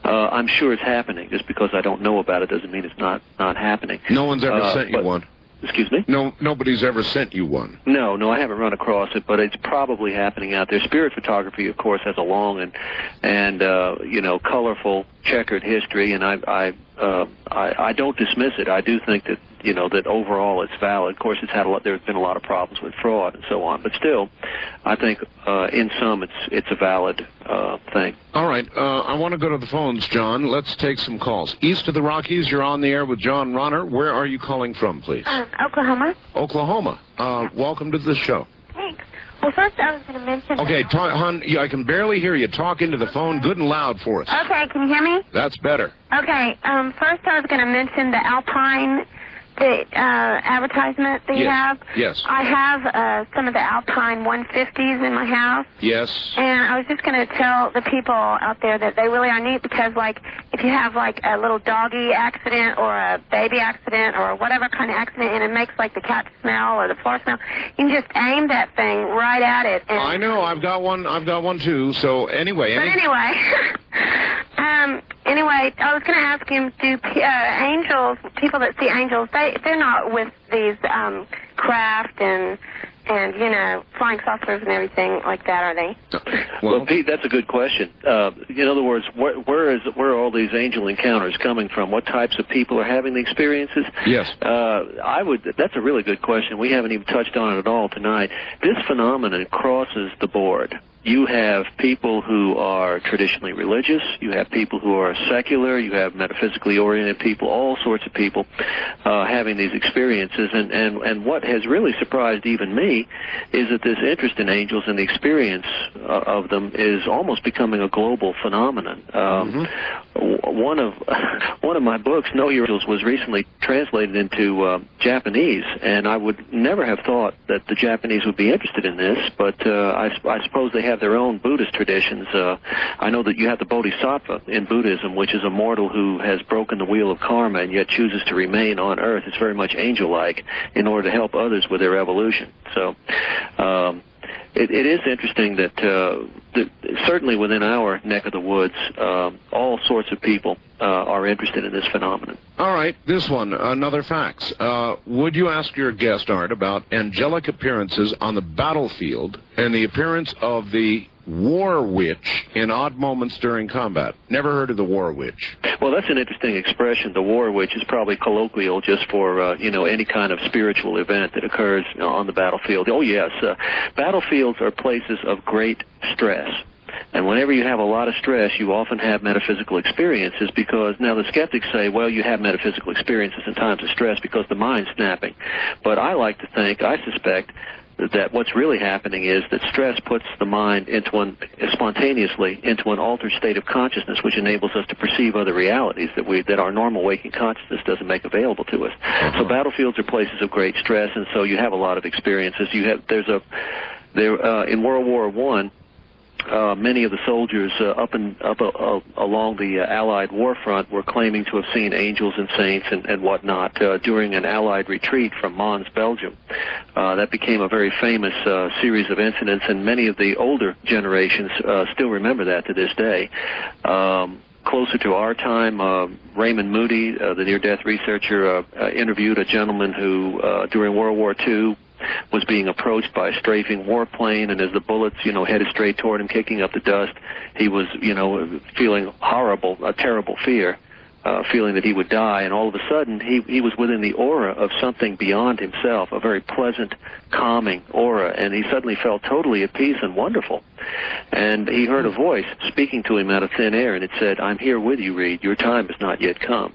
I'm sure it's happening. Just because I don't know about it doesn't mean it's not happening. No one's ever sent you one. Excuse me? No, nobody's ever sent you one. No, I haven't run across it, but it's probably happening out there. Spirit photography, of course, has a long and colorful, checkered history, and I don't dismiss it. I do think that that overall it's valid. Of course, there's been a lot of problems with fraud and so on, but still, I think in sum it's a valid thing. All right, I want to go to the phones, John. Let's take some calls. East of the Rockies, you're on the air with John Runner. Where are you calling from, please? Oklahoma. Oklahoma. Welcome to the show. Thanks. Well, first I was going to mention... Okay, hon, I can barely hear you. Talk into the phone good and loud for us. Okay, can you hear me? That's better. Okay, first I was going to mention the Alpine... the advertisement that you have. Yes. I have some of the Alpine 150s in my house. Yes. And I was just going to tell the people out there that they really are neat because, like, if you have, like, a little doggy accident or a baby accident or whatever kind of accident and it makes, like, the couch smell or the floor smell, you can just aim that thing right at it. And I know. I've got one, too. So, anyway. Anyway, I was going to ask him, do angels, people that see angels, they're not with these craft and flying saucers and everything like that, are they? Well, Pete, that's a good question. In other words, where are all these angel encounters coming from? What types of people are having the experiences? Yes. That's a really good question. We haven't even touched on it at all tonight. This phenomenon crosses the board. You have people who are traditionally religious, you have people who are secular, you have metaphysically oriented people, all sorts of people having these experiences. And what has really surprised even me is that this interest in angels and the experience of them is almost becoming a global phenomenon. One of my books, Know Your Angels, was recently translated into Japanese, and I would never have thought that the Japanese would be interested in this, but I suppose they have their own Buddhist traditions. I know that you have the Bodhisattva in Buddhism, which is a mortal who has broken the wheel of karma and yet chooses to remain on earth. It's very much angel-like in order to help others with their evolution. So it is interesting that certainly within our neck of the woods, all sorts of people are interested in this phenomenon. All right, this one, another fax. Would you ask your guest, Art, about angelic appearances on the battlefield and the appearance of the war witch in odd moments during combat? Never heard of the war witch. Well, that's an interesting expression. The war witch is probably colloquial just for, any kind of spiritual event that occurs on the battlefield. Oh, yes. Battlefields are places of great stress. And whenever you have a lot of stress, you often have metaphysical experiences because, now the skeptics say, well, you have metaphysical experiences in times of stress because the mind's snapping. But I like to think, I suspect, that what's really happening is that stress puts the mind spontaneously into an altered state of consciousness, which enables us to perceive other realities that our normal waking consciousness doesn't make available to us. So battlefields are places of great stress, and so you have a lot of experiences. In World War I, many of the soldiers along the Allied war front were claiming to have seen angels and saints and whatnot during an Allied retreat from Mons, Belgium. That became a very famous series of incidents, and many of the older generations still remember that to this day. Closer to our time, Raymond Moody, the near-death researcher, interviewed a gentleman who, during World War II, was being approached by a strafing warplane, and as the bullets, headed straight toward him, kicking up the dust, he was, feeling horrible, a terrible fear, feeling that he would die, and all of a sudden, he was within the aura of something beyond himself, a very pleasant, calming aura, and he suddenly felt totally at peace and wonderful. And he heard a voice speaking to him out of thin air, and it said, "I'm here with you, Reed. Your time has not yet come."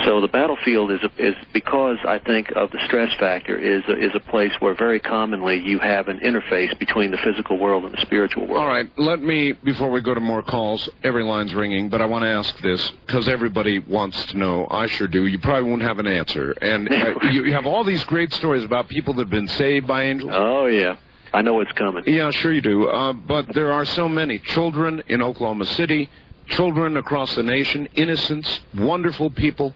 So the battlefield is because, I think, of the stress factor, is a place where very commonly you have an interface between the physical world and the spiritual world. All right, let me, before we go to more calls, every line's ringing, but I want to ask this, because everybody wants to know. I sure do. You probably won't have an answer. And you have all these great stories about people that have been saved by angels. Oh, yeah. I know it's coming. Yeah, sure you do. But there are so many children in Oklahoma City, children across the nation, innocents, wonderful people,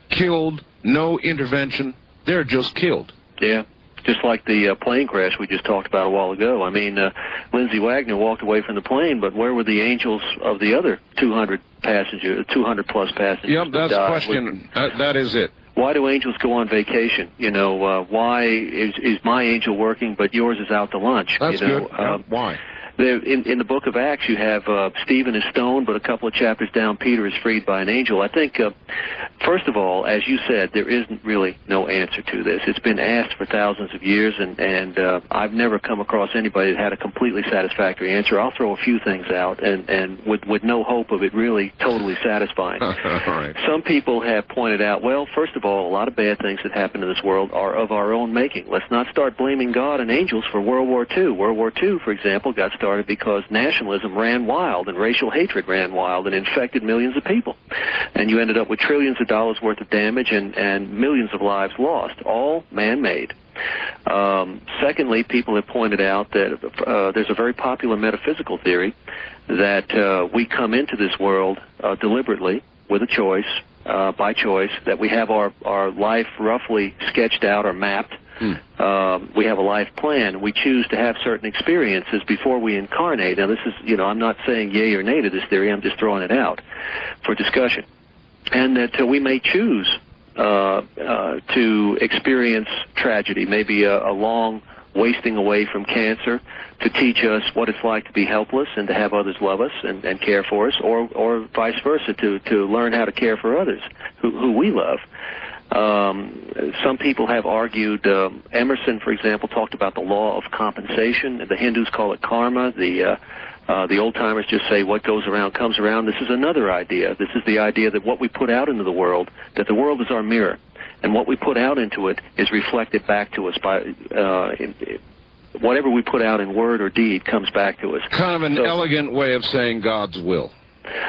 killed, no intervention. They're just killed. Yeah. Just like the plane crash we just talked about a while ago. I mean, Lindsay Wagner walked away from the plane, but where were the angels of the other 200 plus passengers? Yep, that's the question. That is it. Why do angels go on vacation? You know, why is my angel working, but yours is out to lunch? That's good. Why? In the book of Acts, you have Stephen is stoned, but a couple of chapters down, Peter is freed by an angel. I think, first of all, as you said, there isn't really no answer to this. It's been asked for thousands of years, and I've never come across anybody that had a completely satisfactory answer. I'll throw a few things out, and with no hope of it really totally satisfying. Right. Some people have pointed out, well, first of all, a lot of bad things that happen in this world are of our own making. Let's not start blaming God and angels for World War II. World War II, for example, got started because nationalism ran wild and racial hatred ran wild and infected millions of people. And you ended up with trillions of dollars worth of damage and millions of lives lost, all man-made. Secondly, people have pointed out that there's a very popular metaphysical theory that we come into this world deliberately with a choice, by choice, that we have our life roughly sketched out or mapped. We have a life plan. We choose to have certain experiences before we incarnate. Now, this is, I'm not saying yay or nay to this theory. I'm just throwing it out for discussion. And that we may choose to experience tragedy, maybe a long wasting away from cancer, to teach us what it's like to be helpless and to have others love us and care for us, or vice versa, to learn how to care for others who we love. Some people have argued, Emerson, for example, talked about the law of compensation. The Hindus call it karma. The old-timers just say what goes around comes around. This is another idea. This is the idea that what we put out into the world, that the world is our mirror, and what we put out into it is reflected back to us by whatever we put out in word or deed comes back to us. Kind of an elegant way of saying God's will.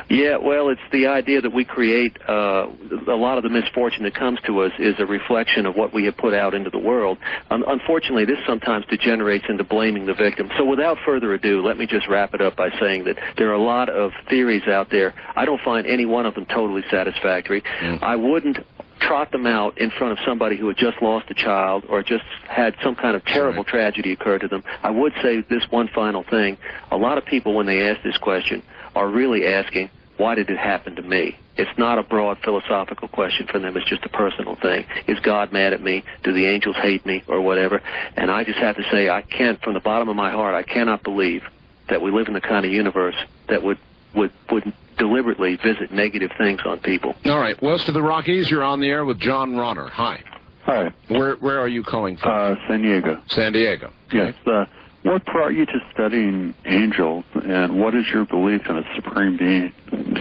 Yeah, well, it's the idea that we create a lot of the misfortune that comes to us is a reflection of what we have put out into the world. Unfortunately, this sometimes degenerates into blaming the victim. So without further ado, let me just wrap it up by saying that there are a lot of theories out there. I don't find any one of them totally satisfactory. I wouldn't trot them out in front of somebody who had just lost a child or just had some kind of terrible tragedy occur to them. I would say this one final thing. A lot of people, when they ask this question, are really asking, why did it happen to me? It's not a broad philosophical question for them. It's just a personal thing. Is God mad at me? Do the angels hate me or whatever? And I just have to say, I can't, from the bottom of my heart, I cannot believe that we live in the kind of universe that would deliberately visit negative things on people. All right. West of the Rockies, you're on the air with John Ronner. Hi. Hi. Where are you calling from? San Diego. San Diego. Okay. Yes. What brought you to studying angels, and what is your belief in a supreme being?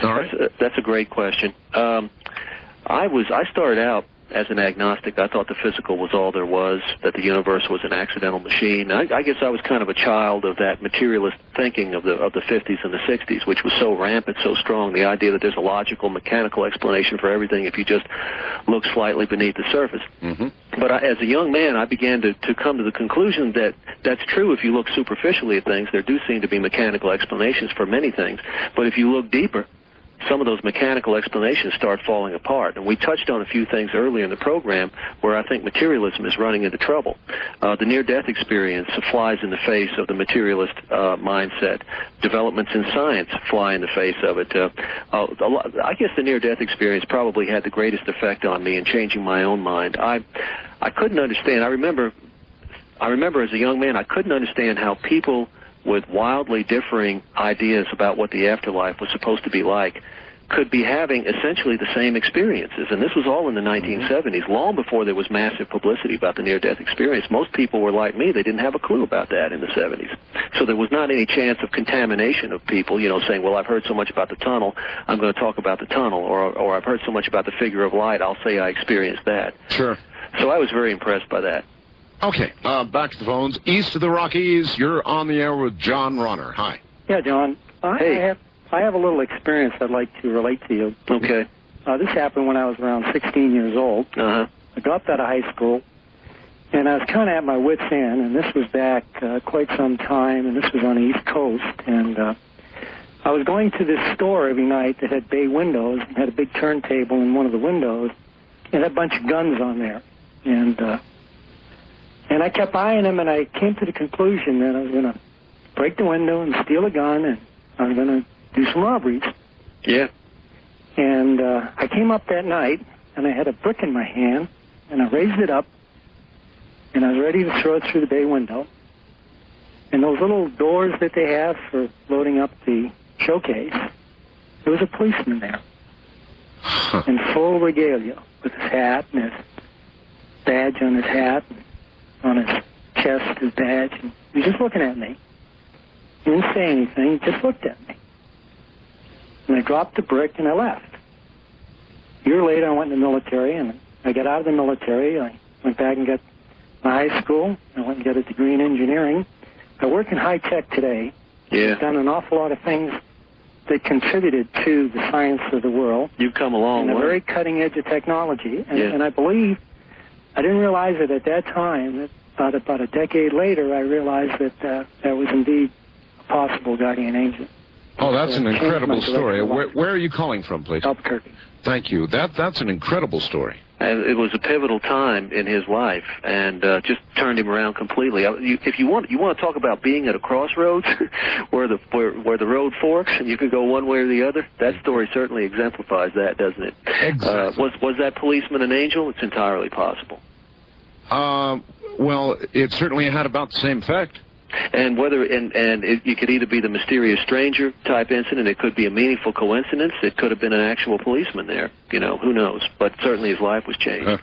All right. That's a great question. I started out as an agnostic. I thought the physical was all there was, that the universe was an accidental machine. I guess I was kind of a child of that materialist thinking of the 50s and the 60s, which was so rampant, so strong, the idea that there's a logical, mechanical explanation for everything if you just look slightly beneath the surface. But as a young man, I began to come to the conclusion that that's true if you look superficially at things. There do seem to be mechanical explanations for many things. But if you look deeper, some of those mechanical explanations start falling apart. And we touched on a few things earlier in the program where I think materialism is running into trouble. The near-death experience flies in the face of the materialist mindset. Developments in science fly in the face of it. I guess the near-death experience probably had the greatest effect on me in changing my own mind. I couldn't understand. I remember as a young man, I couldn't understand how people with wildly differing ideas about what the afterlife was supposed to be like could be having essentially the same experiences. And this was all in the 1970s, long before there was massive publicity about the near-death experience. Most people were like me. They didn't have a clue about that in the 70s. So there was not any chance of contamination of people, you know, saying, well, I've heard so much about the tunnel, I'm going to talk about the tunnel. Or I've heard so much about the figure of light, I'll say I experienced that. Sure. So I was very impressed by that. Okay, back to the phones. East of the Rockies, you're on the air with John Runner. Hi. Yeah, John. Hey. I have a little experience I'd like to relate to you. Okay. This happened when I was around 16 years old. Uh-huh. I dropped out of high school, and I was kind of at my wit's end, and this was back quite some time, and this was on the East Coast, and I was going to this store every night that had bay windows and had a big turntable in one of the windows, and had a bunch of guns on there. And I kept eyeing them, and I came to the conclusion that I was going to break the window and steal a gun, and I was going to do some robberies. Yeah. And I came up that night, and I had a brick in my hand, and I raised it up, and I was ready to throw it through the bay window. And those little doors that they have for loading up the showcase, there was a policeman there in full regalia with his hat and his badge on his hat, and on his chest, his badge, and he was just looking at me. He didn't say anything, he just looked at me. And I dropped the brick and I left. A year later, I went in the military, and I got out of the military. I went back and got my high school. I went and got a degree in engineering. I work in high tech today. Yeah. I've done an awful lot of things that contributed to the science of the world. You've come a long and way. a very cutting edge of technology. And, Yeah. and I believe, I didn't realize it at that time. That about a decade later, I realized that that was indeed a possible guardian angel. Oh, that's an incredible changed my story. direction. Where are you calling from, please? Albuquerque. Thank you. That's an incredible story. And it was a pivotal time in his life, and just turned him around completely. If you want to talk about being at a crossroads, where the road forks and you can go one way or the other, that story certainly exemplifies that, doesn't it? Exactly. Was that policeman an angel? It's entirely possible. Well, it certainly had about the same effect. And you could either be the mysterious stranger type incident, it could be a meaningful coincidence, it could have been an actual policeman there, you know, who knows, but certainly his life was changed.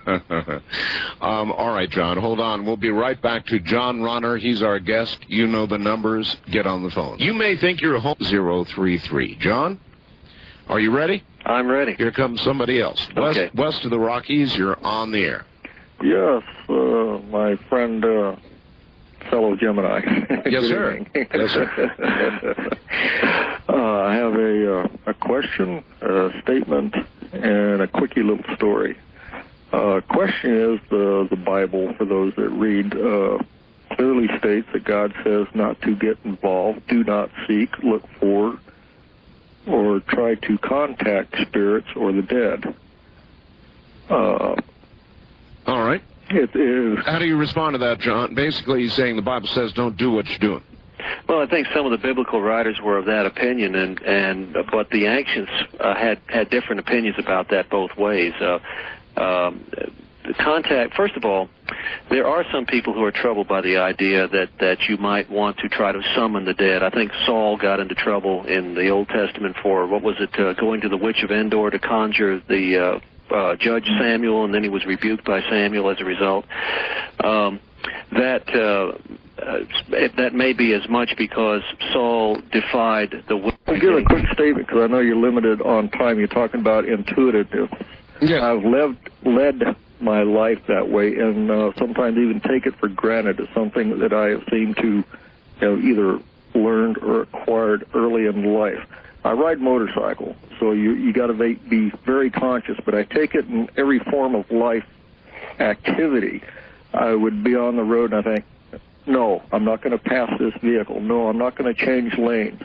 All right, John, hold on. We'll be right back to John Runner. He's our guest. You know the numbers. Get on the phone. You may think you're home 033. John, are you ready? I'm ready. Here comes somebody else. Okay. West of the Rockies, you're on the air. Yes, my friend, fellow Gemini. Yes, sir. Yes, sir. I have a question, a statement, and a quickie little story. Question is, the Bible, for those that read, clearly states that God says not to get involved, do not seek, look for, or try to contact spirits or the dead. All right. It is. How do you respond to that, John? Basically, he's saying the Bible says don't do what you're doing. Well, I think some of the biblical writers were of that opinion, but the ancients had different opinions about that both ways. The contact, first of all, there are some people who are troubled by the idea that you might want to try to summon the dead. I think Saul got into trouble in the Old Testament for, going to the witch of Endor to conjure the Judge Samuel, and then he was rebuked by Samuel as a result. That may be as much because Saul defied the will. I'll give a quick statement because I know you're limited on time. You're talking about intuitive. Yeah. I've led my life that way, and sometimes even take it for granted as something that I have seemed to either learned or acquired early in life. I ride motorcycle, so you got to be very conscious, but I take it in every form of life activity. I would be on the road and I think, no, I'm not going to pass this vehicle. No, I'm not going to change lanes.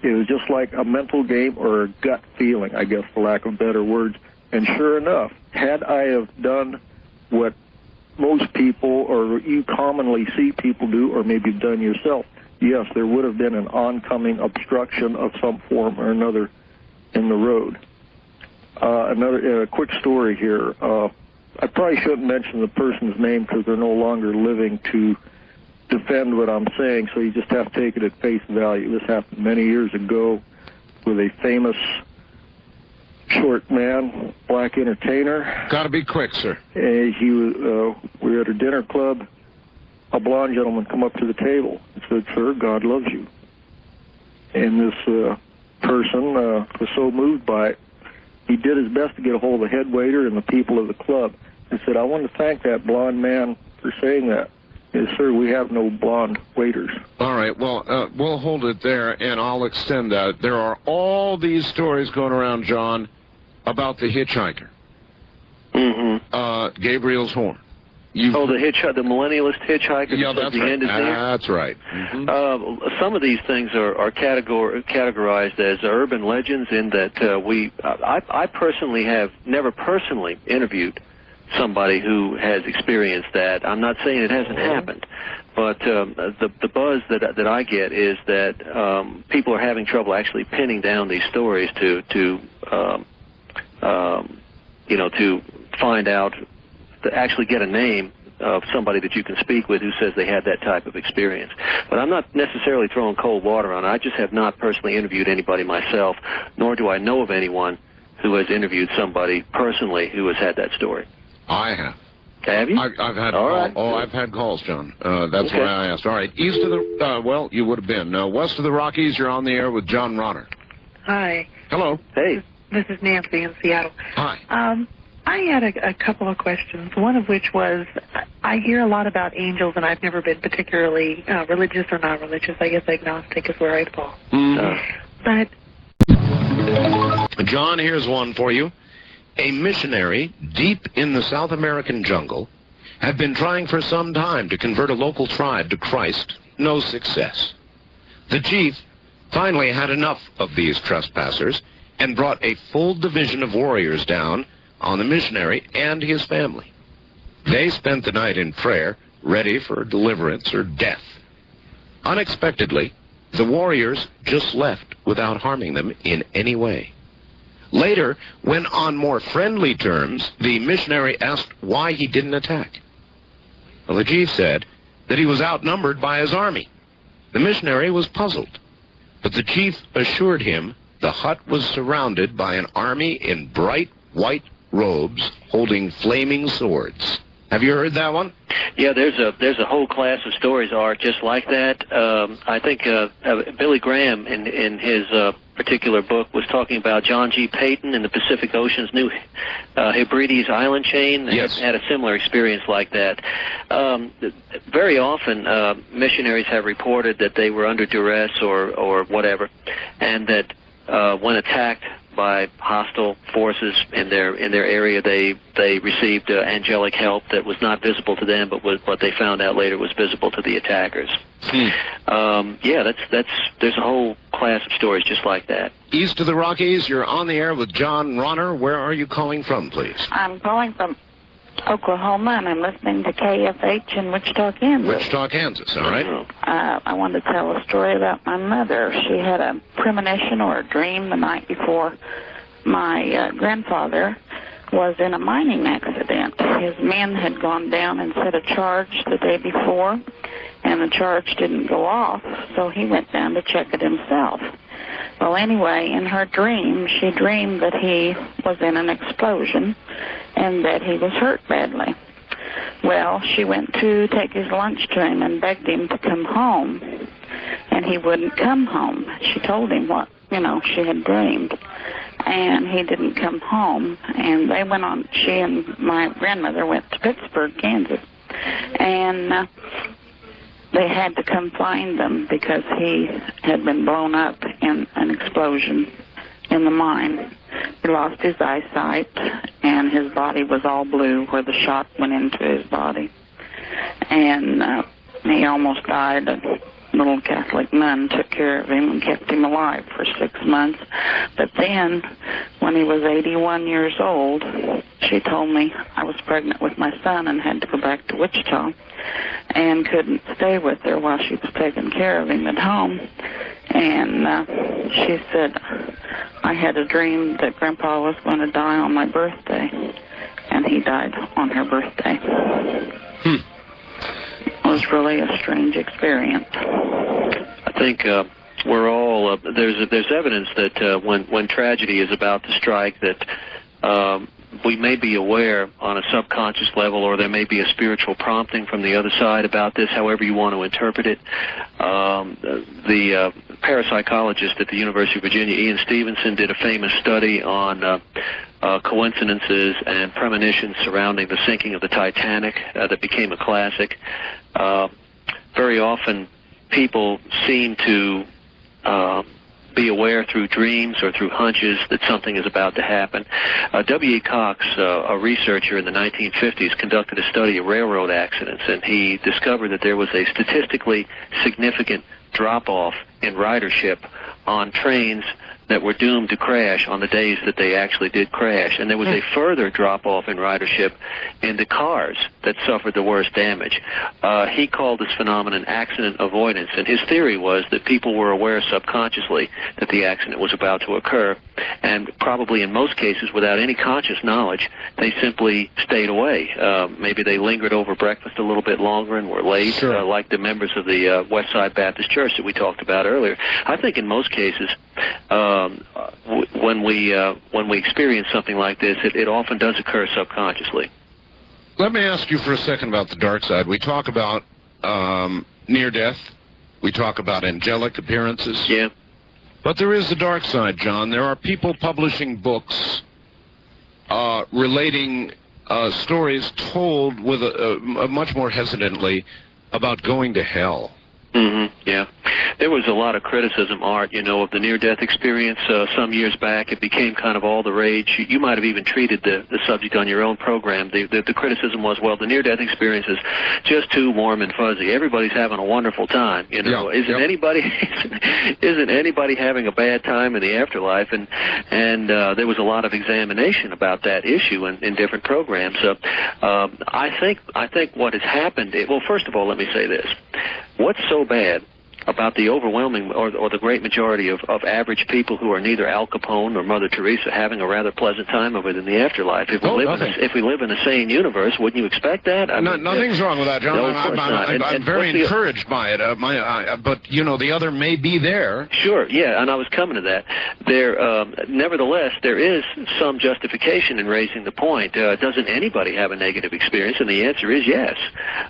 It was just like a mental game or a gut feeling, I guess, for lack of better words. And sure enough, had I have done what most people or you commonly see people do, or maybe done yourself, yes, there would have been an oncoming obstruction of some form or another in the road. Another quick story here. I probably shouldn't mention the person's name because they're no longer living to defend what I'm saying, so you just have to take it at face value. This happened many years ago with a famous short man, black entertainer. Got to be quick, sir. We were at a dinner club. A blonde gentleman come up to the table and said, "Sir, God loves you." And this person was so moved by it, he did his best to get a hold of the head waiter and the people of the club and said, "I want to thank that blonde man for saying that." Yes, sir, we have no blonde waiters. All right, well, we'll hold it there, and I'll extend that. There are all these stories going around, John, about the hitchhiker. Mm-hmm. Gabriel's horn. The millennialist hitchhiker. Yeah, that's right. End is near. That's right. Mm-hmm. Some of these things are categorized as urban legends in that I personally have never personally interviewed somebody who has experienced that. I'm not saying it hasn't happened, but the buzz that I get is that people are having trouble actually pinning down these stories to find out, to actually get a name of somebody that you can speak with who says they had that type of experience. But I'm not necessarily throwing cold water on it. I just have not personally interviewed anybody myself, nor do I know of anyone who has interviewed somebody personally who has had that story. I have. Have you? I've had I've had calls, John. That's okay. why I asked. All right, east of the you would have been west of the Rockies. You're on the air with John Ronner. Hi. Hello. Hey. This is Nancy in Seattle. Hi. I had a couple of questions. One of which was, I hear a lot about angels, and I've never been particularly religious or not religious. I guess agnostic is where I'd fall. But John, here's one for you. A missionary deep in the South American jungle had been trying for some time to convert a local tribe to Christ. No success. The chief finally had enough of these trespassers and brought a full division of warriors down on the missionary and his family. They spent the night in prayer, ready for deliverance or death. Unexpectedly, the warriors just left without harming them in any way. Later, when on more friendly terms, the missionary asked why he didn't attack. Well, the chief said that he was outnumbered by his army. The missionary was puzzled, but the chief assured him the hut was surrounded by an army in bright white robes holding flaming swords. Have you heard that one? Yeah, there's a whole class of stories, Art, just like that. I think Billy Graham in his particular book was talking about John G. Payton in the Pacific Ocean's New Hebrides island chain. Yes. Had a similar experience like that. Very often, missionaries have reported that they were under duress or whatever, and that when attacked by hostile forces in their area, they received angelic help that was not visible to them, but what they found out later was visible to the attackers. There's a whole class of stories just like that. East of the Rockies, you're on the air with John Ronner. Where are you calling from, please? I'm calling from Oklahoma, and I'm listening to KFH in Wichita, Kansas. Wichita, Kansas, all right. I wanted to tell a story about my mother. She had a premonition or a dream the night before my grandfather was in a mining accident. His men had gone down and set a charge the day before, and the charge didn't go off, so he went down to check it himself. Well, anyway, in her dream, she dreamed that he was in an explosion and that he was hurt badly. Well, she went to take his lunch to him and begged him to come home, and he wouldn't come home. She told him what, she had dreamed, and he didn't come home. And they went on, she and my grandmother went to Pittsburgh, Kansas, and they had to come find them because he had been blown up in an explosion in the mine. He lost his eyesight, and his body was all blue where the shot went into his body. And he almost died. A little Catholic nun took care of him and kept him alive for 6 months. But then, when he was 81 years old, she told me I was pregnant with my son and had to go back to Wichita and couldn't stay with her while she was taking care of him at home. And she said, I had a dream that Grandpa was going to die on my birthday, and he died on her birthday. It was really a strange experience. I think we're all there's evidence that when tragedy is about to strike, that we may be aware on a subconscious level, or there may be a spiritual prompting from the other side about this, however you want to interpret it. The parapsychologist at the University of Virginia, Ian Stevenson, did a famous study on coincidences and premonitions surrounding the sinking of the Titanic that became a classic. Very often people seem to be aware through dreams or through hunches that something is about to happen. W.E. Cox, a researcher in the 1950s, conducted a study of railroad accidents, and he discovered that there was a statistically significant drop-off in ridership on trains that were doomed to crash on the days that they actually did crash. And there was a further drop-off in ridership in the cars that suffered the worst damage. He called this phenomenon accident avoidance, and his theory was that people were aware subconsciously that the accident was about to occur, and probably in most cases without any conscious knowledge, they simply stayed away. Maybe they lingered over breakfast a little bit longer and were late, Sure. like the members of the West Side Baptist Church that we talked about earlier. I think in most cases, when we experience something like this, it often does occur subconsciously. Let me ask you for a second about the dark side. We talk about near death. We talk about angelic appearances. Yeah. But there is the dark side, John. There are people publishing books relating stories told with much more hesitantly about going to hell. Mm-hmm. Yeah. There was a lot of criticism, Art, of the near-death experience some years back. It became kind of all the rage. You might have even treated the subject on your own program. The criticism was, well, the near-death experience is just too warm and fuzzy. Everybody's having a wonderful time. Isn't anybody having a bad time in the afterlife? And there was a lot of examination about that issue in different programs. I think what has happened. Well, first of all, let me say this: what's so bad about the overwhelming or the great majority of average people who are neither Al Capone nor Mother Teresa having a rather pleasant time of it in the afterlife? If we live in a sane universe, wouldn't you expect that? Nothing's wrong with that, John. No, of course not. I'm very encouraged by it. But the other may be there. Sure, yeah, and I was coming to that. Nevertheless, there is some justification in raising the point. Doesn't anybody have a negative experience? And the answer is yes.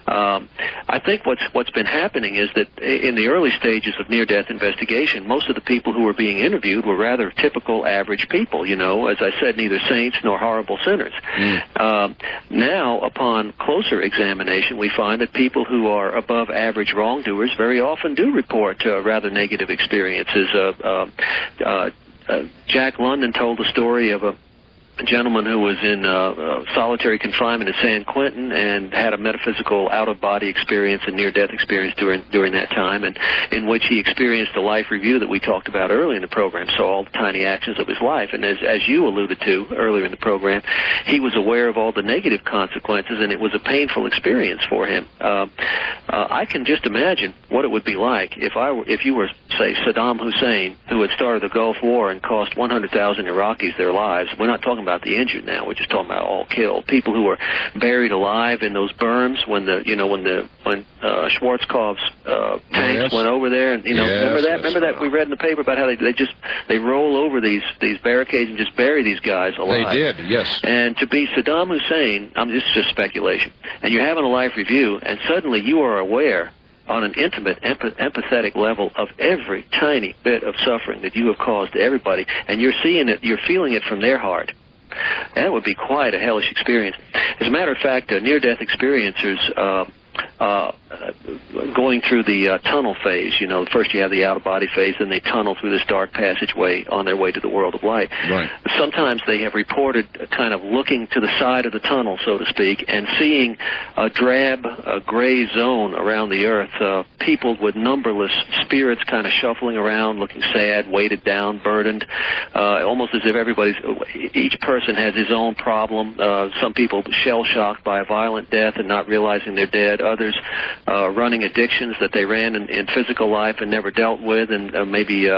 I think what's been happening is that in the early stages of near-death investigation, most of the people who were being interviewed were rather typical average people, as I said, neither saints nor horrible sinners. Now, upon closer examination, we find that people who are above average wrongdoers very often do report rather negative experiences. Jack London told the story of a gentleman who was in solitary confinement in San Quentin and had a metaphysical out-of-body experience and near-death experience during that time, and in which he experienced a life review that we talked about early in the program, saw all the tiny actions of his life. And as you alluded to earlier in the program, he was aware of all the negative consequences, and it was a painful experience for him. I can just imagine what it would be like if you were, say, Saddam Hussein, who had started the Gulf War and cost 100,000 Iraqis their lives. We're not talking about the injured now. We're just talking about all killed. People who were buried alive in those berms when Schwarzkopf's tanks went over there, and remember that we read in the paper about how they roll over these barricades and just bury these guys alive. They did, yes. And to be Saddam Hussein, this is just speculation, and you're having a life review, and suddenly you are aware on an intimate, empathetic level of every tiny bit of suffering that you have caused to everybody, and you're seeing it, you're feeling it from their heart. That would be quite a hellish experience. As a matter of fact, near-death experiencers going through the tunnel phase, first you have the out-of-body phase, then they tunnel through this dark passageway on their way to the world of light. Right. Sometimes they have reported kind of looking to the side of the tunnel, so to speak, and seeing a drab, gray zone around the earth, peopled with numberless spirits kind of shuffling around, looking sad, weighted down, burdened, almost as if each person has his own problem. Some people shell-shocked by a violent death and not realizing they're dead. Others running addictions that they ran in physical life and never dealt with, and maybe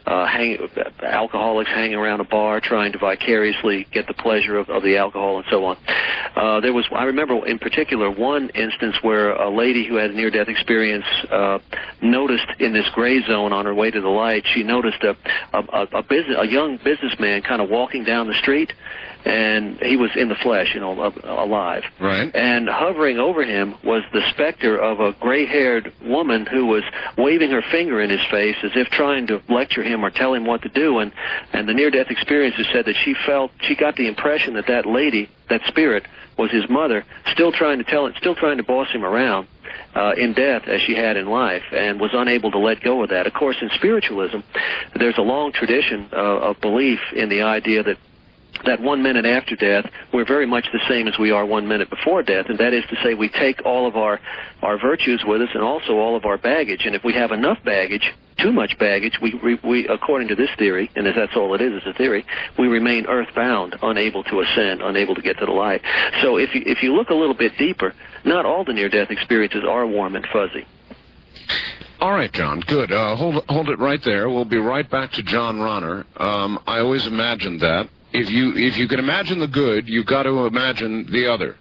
alcoholics hanging around a bar trying to vicariously get the pleasure of the alcohol and so on. I remember in particular one instance where a lady who had a near-death experience noticed in this gray zone on her way to the light, she noticed a young businessman kind of walking down the street, and he was in the flesh, alive. Right. And hovering over him was the specter of a gray-haired woman who was waving her finger in his face as if trying to lecture him or tell him what to do. And the near-death experiencer said that she got the impression that lady, that spirit, was his mother, still trying to boss him around in death as she had in life, and was unable to let go of that. Of course, in spiritualism, there's a long tradition of belief in the idea that 1 minute after death, we're very much the same as we are 1 minute before death, and that is to say we take all of our virtues with us and also all of our baggage, and if we have enough baggage, too much baggage, we according to this theory, and that's all it is a theory, we remain earthbound, unable to ascend, unable to get to the light. So if you look a little bit deeper, not all the near-death experiences are warm and fuzzy. All right, John, good. Hold it right there. We'll be right back to John Ronner. I always imagined that. If you can imagine the good, you've got to imagine the other.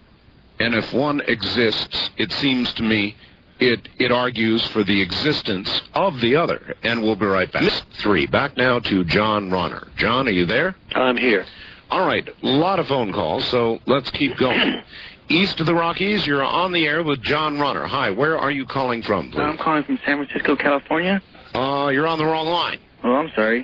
And if one exists, it seems to me, it argues for the existence of the other. And we'll be right back. 3. Back now to John Ronner. John, are you there? I'm here. All right. A lot of phone calls, so let's keep going. East of the Rockies, you're on the air with John Ronner. Hi, where are you calling from, please? I'm calling from San Francisco, California. You're on the wrong line. Oh, I'm sorry.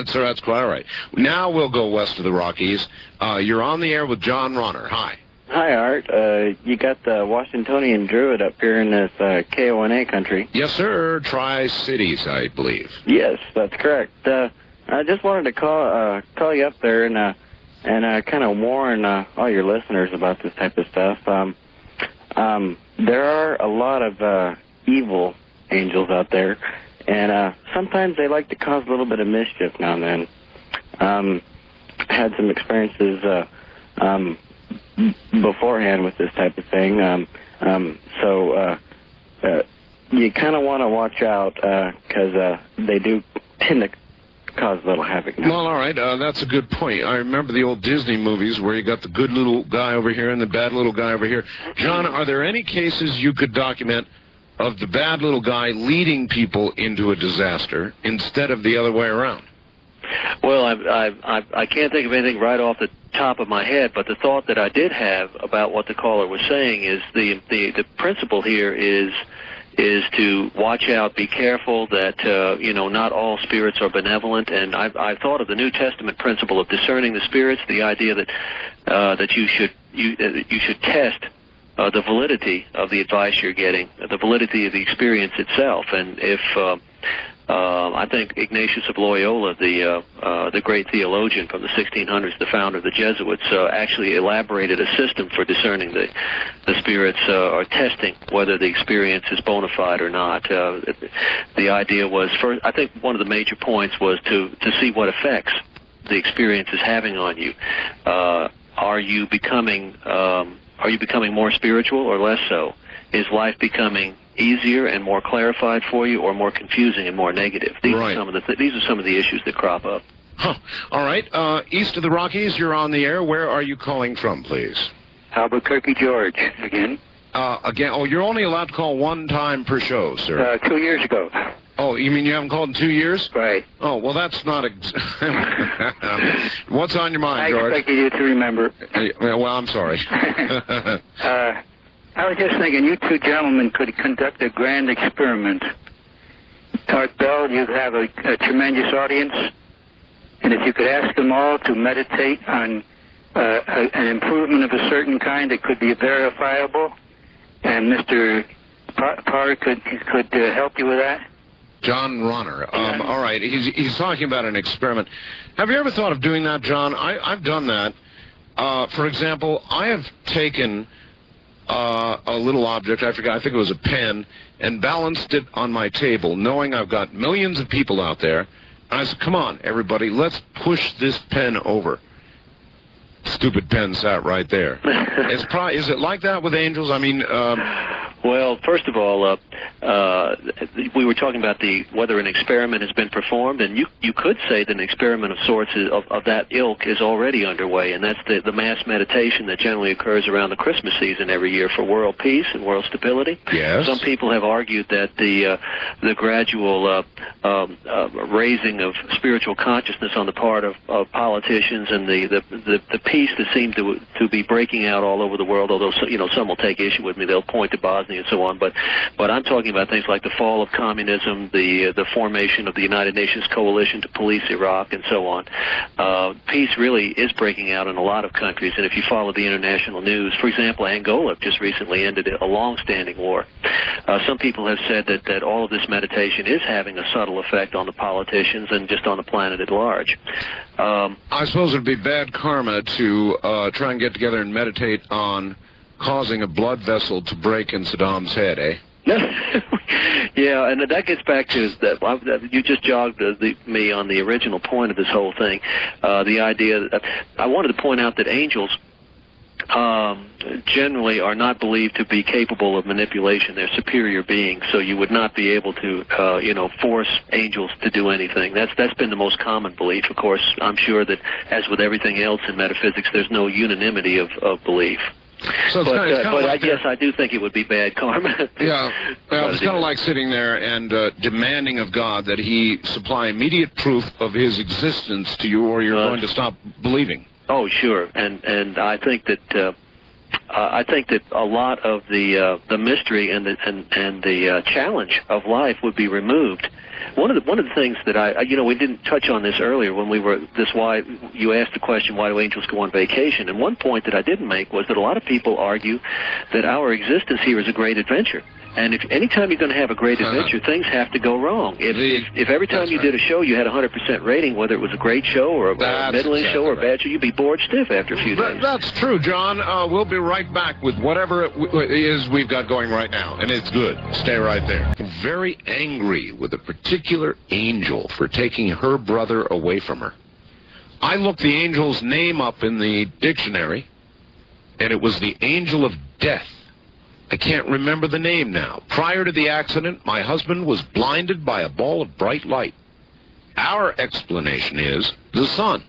So that's quite all right. Now we'll go west of the Rockies. You're on the air with John Ronner. Hi. Hi, Art. You got the Washingtonian Druid up here in this KONA country. Yes, sir. Tri-Cities, I believe. Yes, that's correct. I just wanted to call you up there and kind of warn all your listeners about this type of stuff. There are a lot of evil angels out there, and sometimes they like to cause a little bit of mischief now and then. Had some experiences beforehand with this type of thing, so you kind of want to watch out because they do tend to cause a little havoc now. Well, all right, that's a good point. I remember the old Disney movies where you got the good little guy over here and the bad little guy over here. John, are there any cases you could document of the bad little guy leading people into a disaster instead of the other way around? Well, I can't think of anything right off the top of my head, but the thought that I did have about what the caller was saying is the principle here is to watch out, be careful that not all spirits are benevolent, and I've thought of the New Testament principle of discerning the spirits, the idea that you should test the validity of the advice you're getting, the validity of the experience itself, and if I think Ignatius of Loyola, the great theologian from the 1600s, the founder of the Jesuits, actually elaborated a system for discerning the spirits or testing whether the experience is bona fide or not. The idea was, first, I think one of the major points was to see what effects the experience is having on you. Are you becoming more spiritual or less so? Is life becoming easier and more clarified for you, or more confusing and more negative? These are some of the issues that crop up. Huh. All right. East of the Rockies, you're on the air. Where are you calling from, please? Albuquerque, George, again. Again? Oh, you're only allowed to call one time per show, sir. 2 years ago. Oh, you mean you haven't called in 2 years? Right. Oh, well, that's not... What's on your mind, George? I expected you to remember. Well, I'm sorry. I was just thinking you two gentlemen could conduct a grand experiment. Art Bell, you have a tremendous audience, and if you could ask them all to meditate on an improvement of a certain kind that could be verifiable, and Mr. Parr could help you with that. John Ronner. All right, he's talking about an experiment. Have you ever thought of doing that, John? I've done that. For example, I have taken a little object, I think it was a pen, and balanced it on my table, knowing I've got millions of people out there. And I said, come on, everybody, let's push this pen over. Stupid pen sat right there. Is it like that with angels? I mean... Well, first of all, we were talking about whether an experiment has been performed, and you could say that an experiment of sorts of that ilk is already underway, and that's the mass meditation that generally occurs around the Christmas season every year for world peace and world stability. Yes. Some people have argued that the gradual raising of spiritual consciousness on the part of politicians and the peace that seems to be breaking out all over the world, although some will take issue with me, they'll point to Bosnia and so on, but I'm talking about things like the fall of communism, the formation of the United Nations coalition to police Iraq, and so on. Peace really is breaking out in a lot of countries, and if you follow the international news, for example, Angola just recently ended a long-standing war. Some people have said that all of this meditation is having a subtle effect on the politicians and just on the planet at large. I suppose it would be bad karma to try and get together and meditate on causing a blood vessel to break in Saddam's head, eh? Yeah, and that gets back to that. You just jogged me on the original point of this whole thing. The idea that I wanted to point out that angels generally are not believed to be capable of manipulation. They're superior beings, so you would not be able to, force angels to do anything. That's been the most common belief. Of course, I'm sure that, as with everything else in metaphysics, there's no unanimity of belief. So Yes, I do think it would be bad karma. Yeah, it's kind of like sitting there and demanding of God that He supply immediate proof of His existence to you, or you're going to stop believing. Oh, sure, and I think that a lot of the mystery and the challenge of life would be removed. One of the things that we didn't touch on this earlier when we were why you asked the question, why do angels go on vacation? And one point that I didn't make was that a lot of people argue that our existence here is a great adventure. And if anytime you're going to have a great adventure, things have to go wrong. If every time you did a show you had a 100% rating, whether it was a great show or a middling show or a bad show, you'd be bored stiff after a few days. That's true, John. We'll be right back with whatever it is we've got going right now, and it's good. Stay right there. Very angry with a particular angel for taking her brother away from her. I looked the angel's name up in the dictionary, and it was the angel of death. I can't remember the name now. Prior to the accident, my husband was blinded by a ball of bright light. Our explanation is the sun,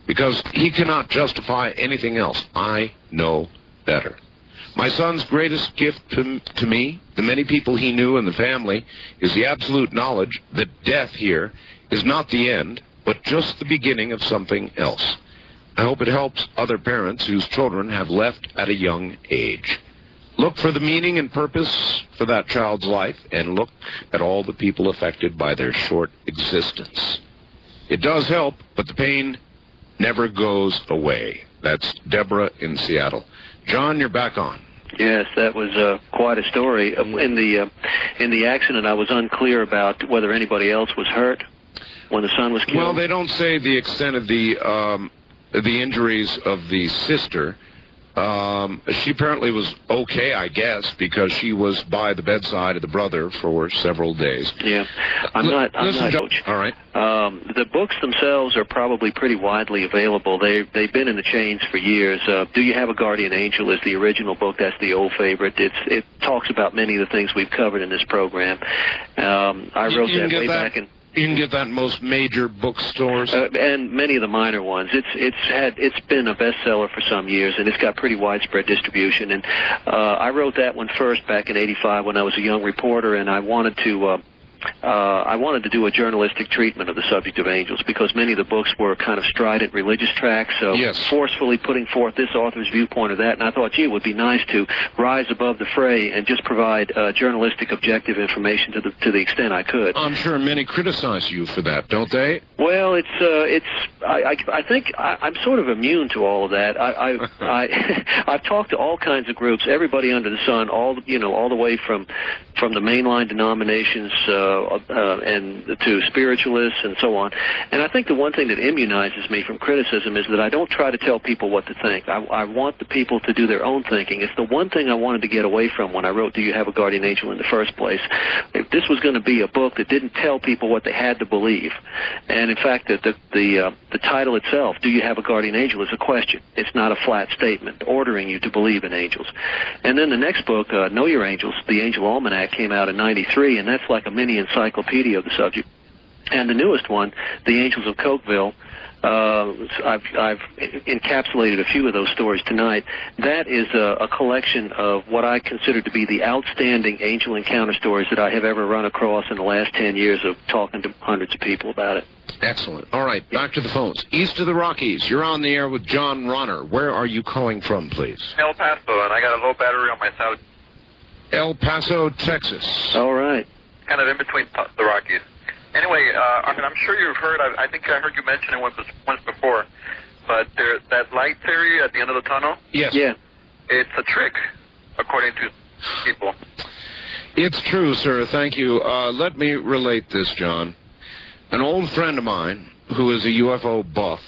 because he cannot justify anything else. I know better. My son's greatest gift to me, the many people he knew and the family, is the absolute knowledge that death here is not the end, but just the beginning of something else. I hope it helps other parents whose children have left at a young age. Look for the meaning and purpose for that child's life, and look at all the people affected by their short existence. It does help, but the pain never goes away. That's Deborah in Seattle. John, you're back on. Yes, that was quite a story. In the accident, I was unclear about whether anybody else was hurt when the son was killed. Well, they don't say the extent of the injuries of the sister. She apparently was okay, I guess, because she was by the bedside of the brother for several days. Yeah, I'm not coach. All right. The books themselves are probably pretty widely available. They've been in the chains for years. Do You Have a Guardian Angel is the original book. That's the old favorite. It talks about many of the things we've covered in this program. I wrote that way back in. You can get that in most major bookstores, and many of the minor ones. It's been a bestseller for some years, and it's got pretty widespread distribution. And I wrote that one first back in '85 when I was a young reporter, and I wanted to do a journalistic treatment of the subject of angels, because many of the books were kind of strident religious tracts, so forcefully putting forth this author's viewpoint or that, and I thought, gee, it would be nice to rise above the fray and just provide journalistic objective information to the extent I could. I'm sure many criticize you for that, don't they? Well, I think I'm sort of immune to all of that. I've talked to all kinds of groups, everybody under the sun, all the way from the mainline denominations and to spiritualists and so on. And I think the one thing that immunizes me from criticism is that I don't try to tell people what to think. I want the people to do their own thinking. It's the one thing I wanted to get away from when I wrote Do You Have a Guardian Angel in the first place. If this was going to be a book that didn't tell people what they had to believe. And in fact, the title itself, Do You Have a Guardian Angel, is a question. It's not a flat statement ordering you to believe in angels. And then the next book, Know Your Angels, the Angel Almanac, came out in '93, and that's like a mini encyclopedia of the subject. And the newest one, The Angels of Cokeville, I've encapsulated a few of those stories tonight. That is a collection of what I consider to be the outstanding angel encounter stories that I have ever run across in the last 10 years of talking to hundreds of people about it. Excellent. All right, back to the phones. East of the Rockies, you're on the air with John Ronner. Where are you calling from, please? El Paso, and I got a low battery on my side. El Paso, Texas. All right. Kind of in between the Rockies. Anyway, I'm sure you've heard, I think I heard you mention it once before, but that light theory at the end of the tunnel? Yes. Yeah. It's a trick, according to people. It's true, sir. Thank you. Let me relate this, John. An old friend of mine who is a UFO buff,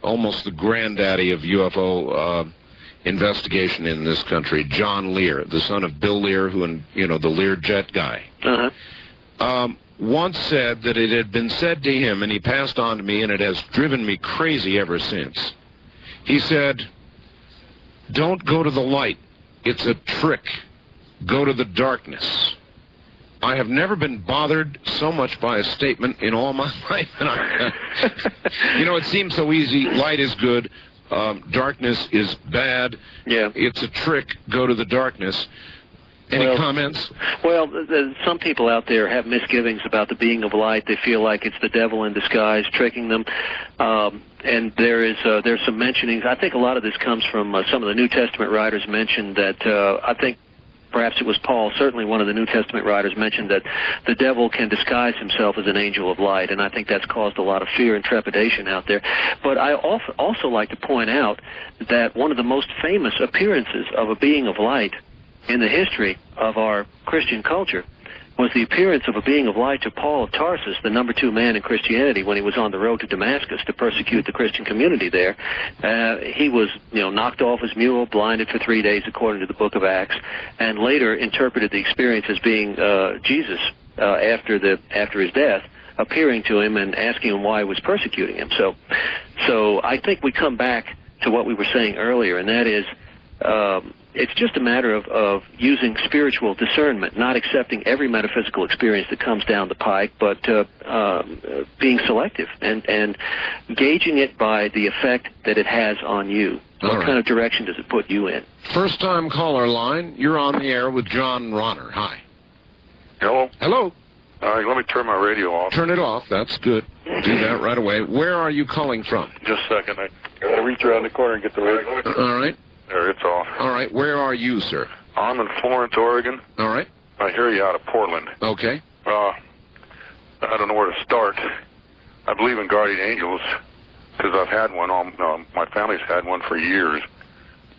almost the granddaddy of UFO investigation in this country, John Lear, the son of Bill Lear, the Lear jet guy. Once said that it had been said to him, and he passed on to me, and it has driven me crazy ever since. He said, don't go to the light. It's a trick. Go to the darkness. I have never been bothered so much by a statement in all my life. And it seems so easy. Light is good. Darkness is bad. Yeah. It's a trick. Go to the darkness. Any comments? Well, some people out there have misgivings about the being of light. They feel like it's the devil in disguise tricking them. And there's some mentionings. I think a lot of this comes from some of the New Testament writers mentioned that I think perhaps it was Paul, certainly one of the New Testament writers mentioned that the devil can disguise himself as an angel of light, and I think that's caused a lot of fear and trepidation out there. But I also like to point out that one of the most famous appearances of a being of light in the history of our Christian culture was the appearance of a being of light to Paul of Tarsus, the number 2 man in Christianity, when he was on the road to Damascus to persecute the Christian community there. He was, knocked off his mule, blinded for 3 days, according to the book of Acts, and later interpreted the experience as being Jesus after his death, appearing to him and asking him why he was persecuting him. So I think we come back to what we were saying earlier, and that is it's just a matter of using spiritual discernment, not accepting every metaphysical experience that comes down the pike, but being selective and gauging it by the effect that it has on you. What kind of direction does it put you in? First-time caller line. You're on the air with John Ronner. Hi. Hello? Hello. All right, let me turn my radio off. Turn it off. That's good. Do that right away. Where are you calling from? Just a second. I gotta reach around the corner and get the radio. All right. There, it's off. All right. Where are you, sir? I'm in Florence, Oregon. All right. I hear you out of Portland. Okay. I don't know where to start. I believe in guardian angels because I've had one. My family's had one for years.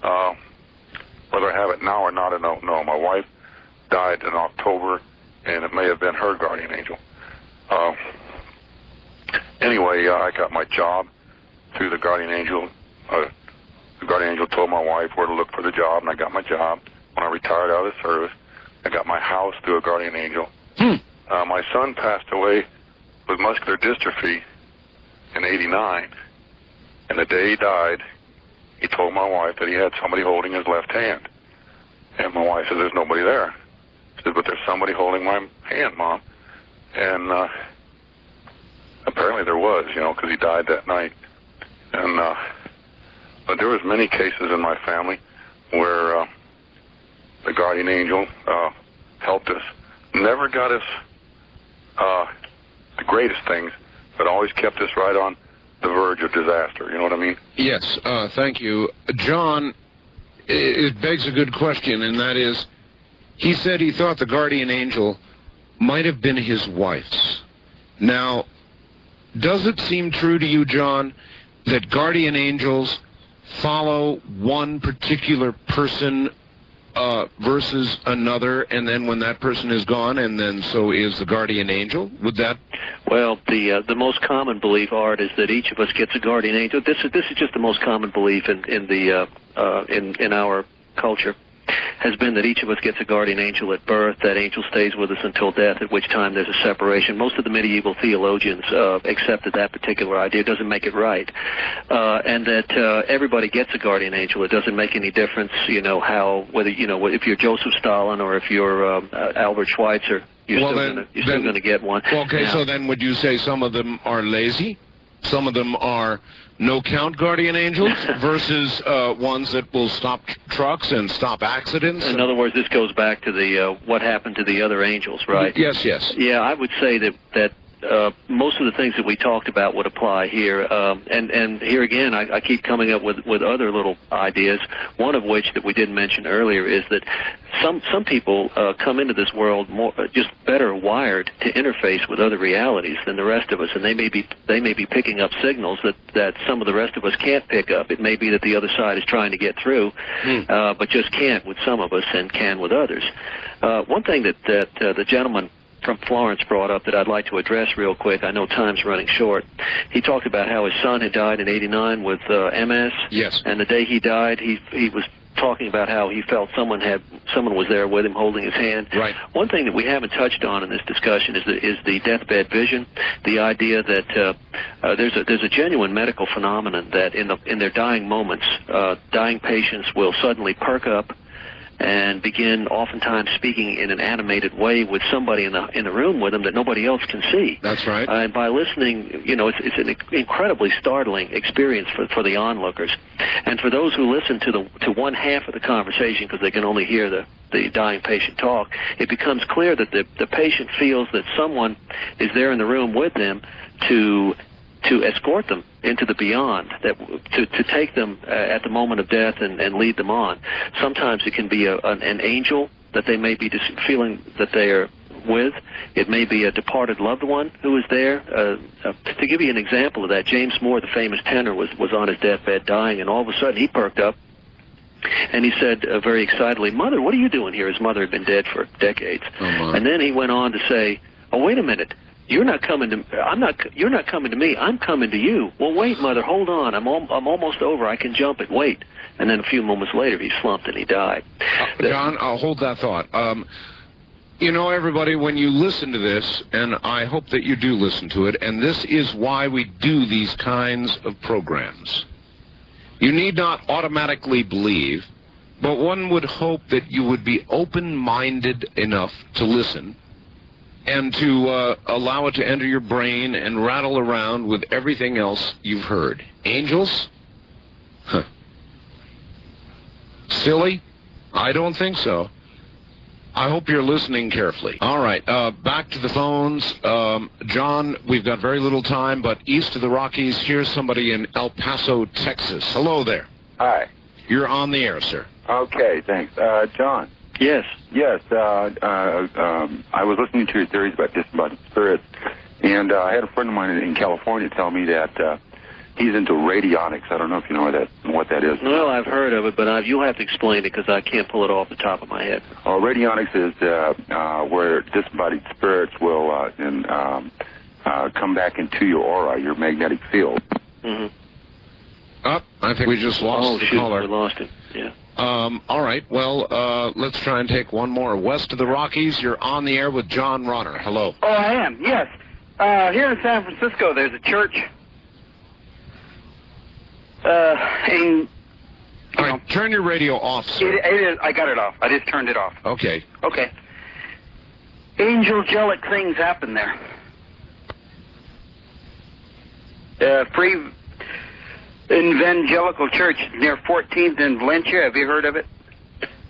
Whether I have it now or not, I don't know. My wife died in October, and it may have been her guardian angel. Anyway, I got my job through the guardian angel. The guardian angel told my wife where to look for the job, and I got my job. When I retired out of the service, I got my house through a guardian angel. My son passed away with muscular dystrophy in '89, and the day he died, he told my wife that he had somebody holding his left hand. And my wife said, there's nobody there. She said, but there's somebody holding my hand, Mom. And apparently there was, because he died that night. And but there was many cases in my family where the guardian angel helped us. Never got us the greatest things, but always kept us right on the verge of disaster. You know what I mean? Yes, thank you. John, it begs a good question, and that is, he said he thought the guardian angel might have been his wife's. Now, does it seem true to you, John, that guardian angels follow one particular person versus another, and then when that person is gone, and then so is the guardian angel? Would that? Well, the most common belief, Art, is that each of us gets a guardian angel. This is just the most common belief in our culture. Has been that each of us gets a guardian angel at birth. That angel stays with us until death, at which time there's a separation. Most of the medieval theologians accepted that particular idea. It doesn't make it right. And that everybody gets a guardian angel. It doesn't make any difference, whether, if you're Joseph Stalin or if you're Albert Schweitzer, you're still going to get one. Okay, so then would you say some of them are lazy? Some of them are no-count guardian angels versus ones that will stop trucks and stop accidents? In other words, this goes back to the what happened to the other angels, right? Yes, yes. Yeah, I would say that most of the things that we talked about would apply here. And here again, I keep coming up with other little ideas, one of which that we didn't mention earlier is that some people come into this world more just better wired to interface with other realities than the rest of us, and they may be picking up signals that some of the rest of us can't pick up. It may be that the other side is trying to get through, but just can't with some of us and can with others. One thing that the gentleman from Florence brought up that I'd like to address real quick. I know time's running short. He talked about how his son had died in '89 with MS. Yes. And the day he died, he was talking about how he felt someone was there with him holding his hand. Right. One thing that we haven't touched on in this discussion is the deathbed vision, the idea that there's a genuine medical phenomenon that in their dying moments, dying patients will suddenly perk up and begin oftentimes speaking in an animated way with somebody in the room with them that nobody else can see. That's right. And by listening, it's an incredibly startling experience for the onlookers. And for those who listen to one half of the conversation because they can only hear the dying patient talk, it becomes clear that the patient feels that someone is there in the room with them to escort them into the beyond, to take them at the moment of death and lead them on. Sometimes it can be an angel that they may be just feeling that they are with. It may be a departed loved one who is there. To give you an example of that, James Moore, the famous tenor, was on his deathbed dying, and all of a sudden he perked up and he said very excitedly, "Mother, what are you doing here?" His mother had been dead for decades. And then he went on to say, "Oh, wait a minute. You're not coming to me. I'm coming to you." "Well, wait, Mother. Hold on. I'm almost over. I can jump it. Wait." And then a few moments later, he slumped and he died. John, I'll hold that thought. Everybody, when you listen to this, and I hope that you do listen to it, and this is why we do these kinds of programs. You need not automatically believe, but one would hope that you would be open-minded enough to listen and to allow it to enter your brain and rattle around with everything else you've heard. Angels? Huh. Silly? I don't think so. I hope you're listening carefully. All right, back to the phones. John, we've got very little time, but east of the Rockies, here's somebody in El Paso, Texas. Hello there. Hi. You're on the air, sir. Okay, thanks. John. Yes. Yes, I was listening to your theories about disembodied spirits, and I had a friend of mine in California tell me that he's into radionics. I don't know if you know what that is. Well, I've heard of it, but you'll have to explain it because I can't pull it off the top of my head. Radionics is where disembodied spirits will come back into your aura, your magnetic field. Mm-hmm. I think we just lost the caller. We lost him, yeah. All right, well, let's try and take one more. West of the Rockies, you're on the air with John Ronner. Hello. Oh, I am, yes. Here in San Francisco, there's a church. All right, turn your radio off, sir. It is. I got it off. I just turned it off. Okay. Okay. Angelic things happen there. Free Evangelical Church near 14th and Valencia. Have you heard of it?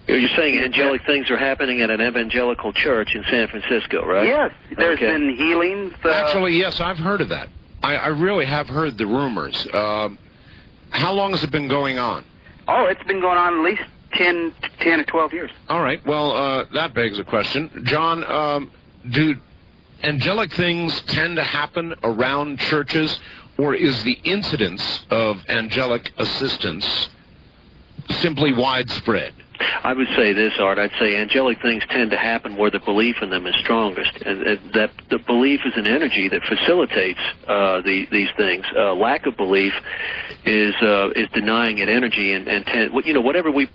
You're saying angelic things are happening at an evangelical church in San Francisco, right? Yes. There's been healings. Actually, yes, I've heard of that. I really have heard the rumors. How long has it been going on? Oh, it's been going on at least 10 or 12 years. All right. Well, that begs a question. John, do angelic things tend to happen around churches, or is the incidence of angelic assistance simply widespread? I would say this, Art. I'd say angelic things tend to happen where the belief in them is strongest, and that the belief is an energy that facilitates these things. Lack of belief is denying it energy, and whatever we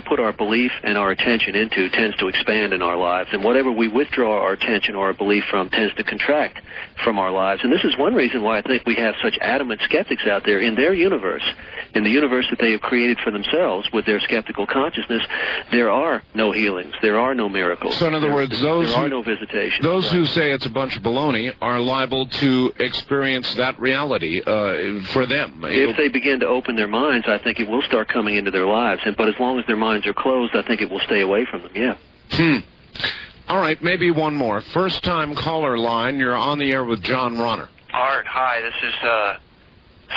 put our belief and our attention into tends to expand in our lives, and whatever we withdraw our attention or our belief from tends to contract from our lives. And this is one reason why I think we have such adamant skeptics out there in their universe, in the universe that they have created for themselves with their skeptical consciousness. There are no healings. There are no miracles. So in other words, there are no visitations. Those who say it's a bunch of baloney are liable to experience that reality for them. If they begin to open their minds, I think it will start coming into their lives. But as long as their minds are closed, I think it will stay away from them, yeah. All right, maybe one more. First-time caller line, you're on the air with John Ronner. Art, hi, this is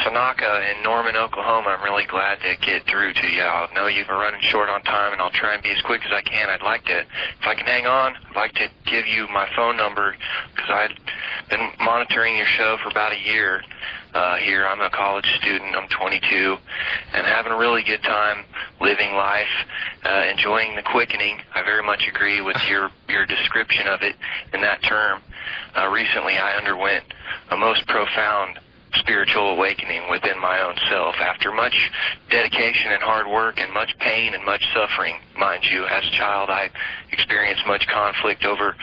Sanaka in Norman, Oklahoma. I'm really glad to get through to you. I know you've been running short on time, and I'll try and be as quick as I can. I'd like to, if I can hang on, I'd like to give you my phone number, because I've been monitoring your show for about a year here. I'm a college student. I'm 22, and having a really good time living life, enjoying the quickening. I very much agree with your description of it in that term. Recently, I underwent a most profound spiritual awakening within my own self. After much dedication and hard work and much pain and much suffering, mind you, as a child I experienced much conflict over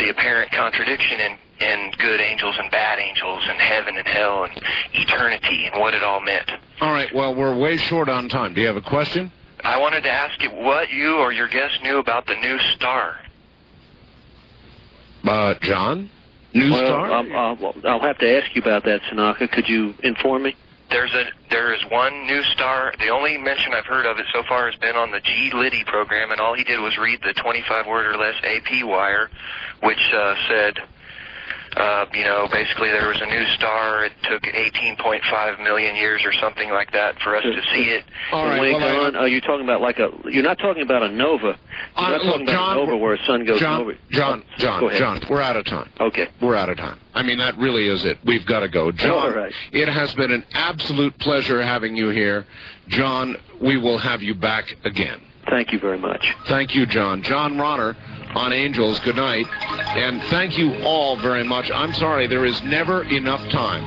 the apparent contradiction in good angels and bad angels and heaven and hell and eternity and what it all meant. All right, well, we're way short on time. Do you have a question? I wanted to ask you what you or your guest knew about the new star. John? New star? I'll have to ask you about that, Sanaka. Could you inform me? There is one new star. The only mention I've heard of it so far has been on the G. Liddy program, and all he did was read the 25-word or less AP wire, which said, basically there was a new star. It took 18.5 million years or something like that for us to see it. All right, are you talking about you're not talking about a nova. You're not talking about a nova where a sun goes over. John, we're out of time. Okay. We're out of time. I mean, that really is it. We've got to go. John, all right. It has been an absolute pleasure having you here. John, we will have you back again. Thank you very much. Thank you, John. John Ronner on Angels. Good night. And thank you all very much. I'm sorry, there is never enough time.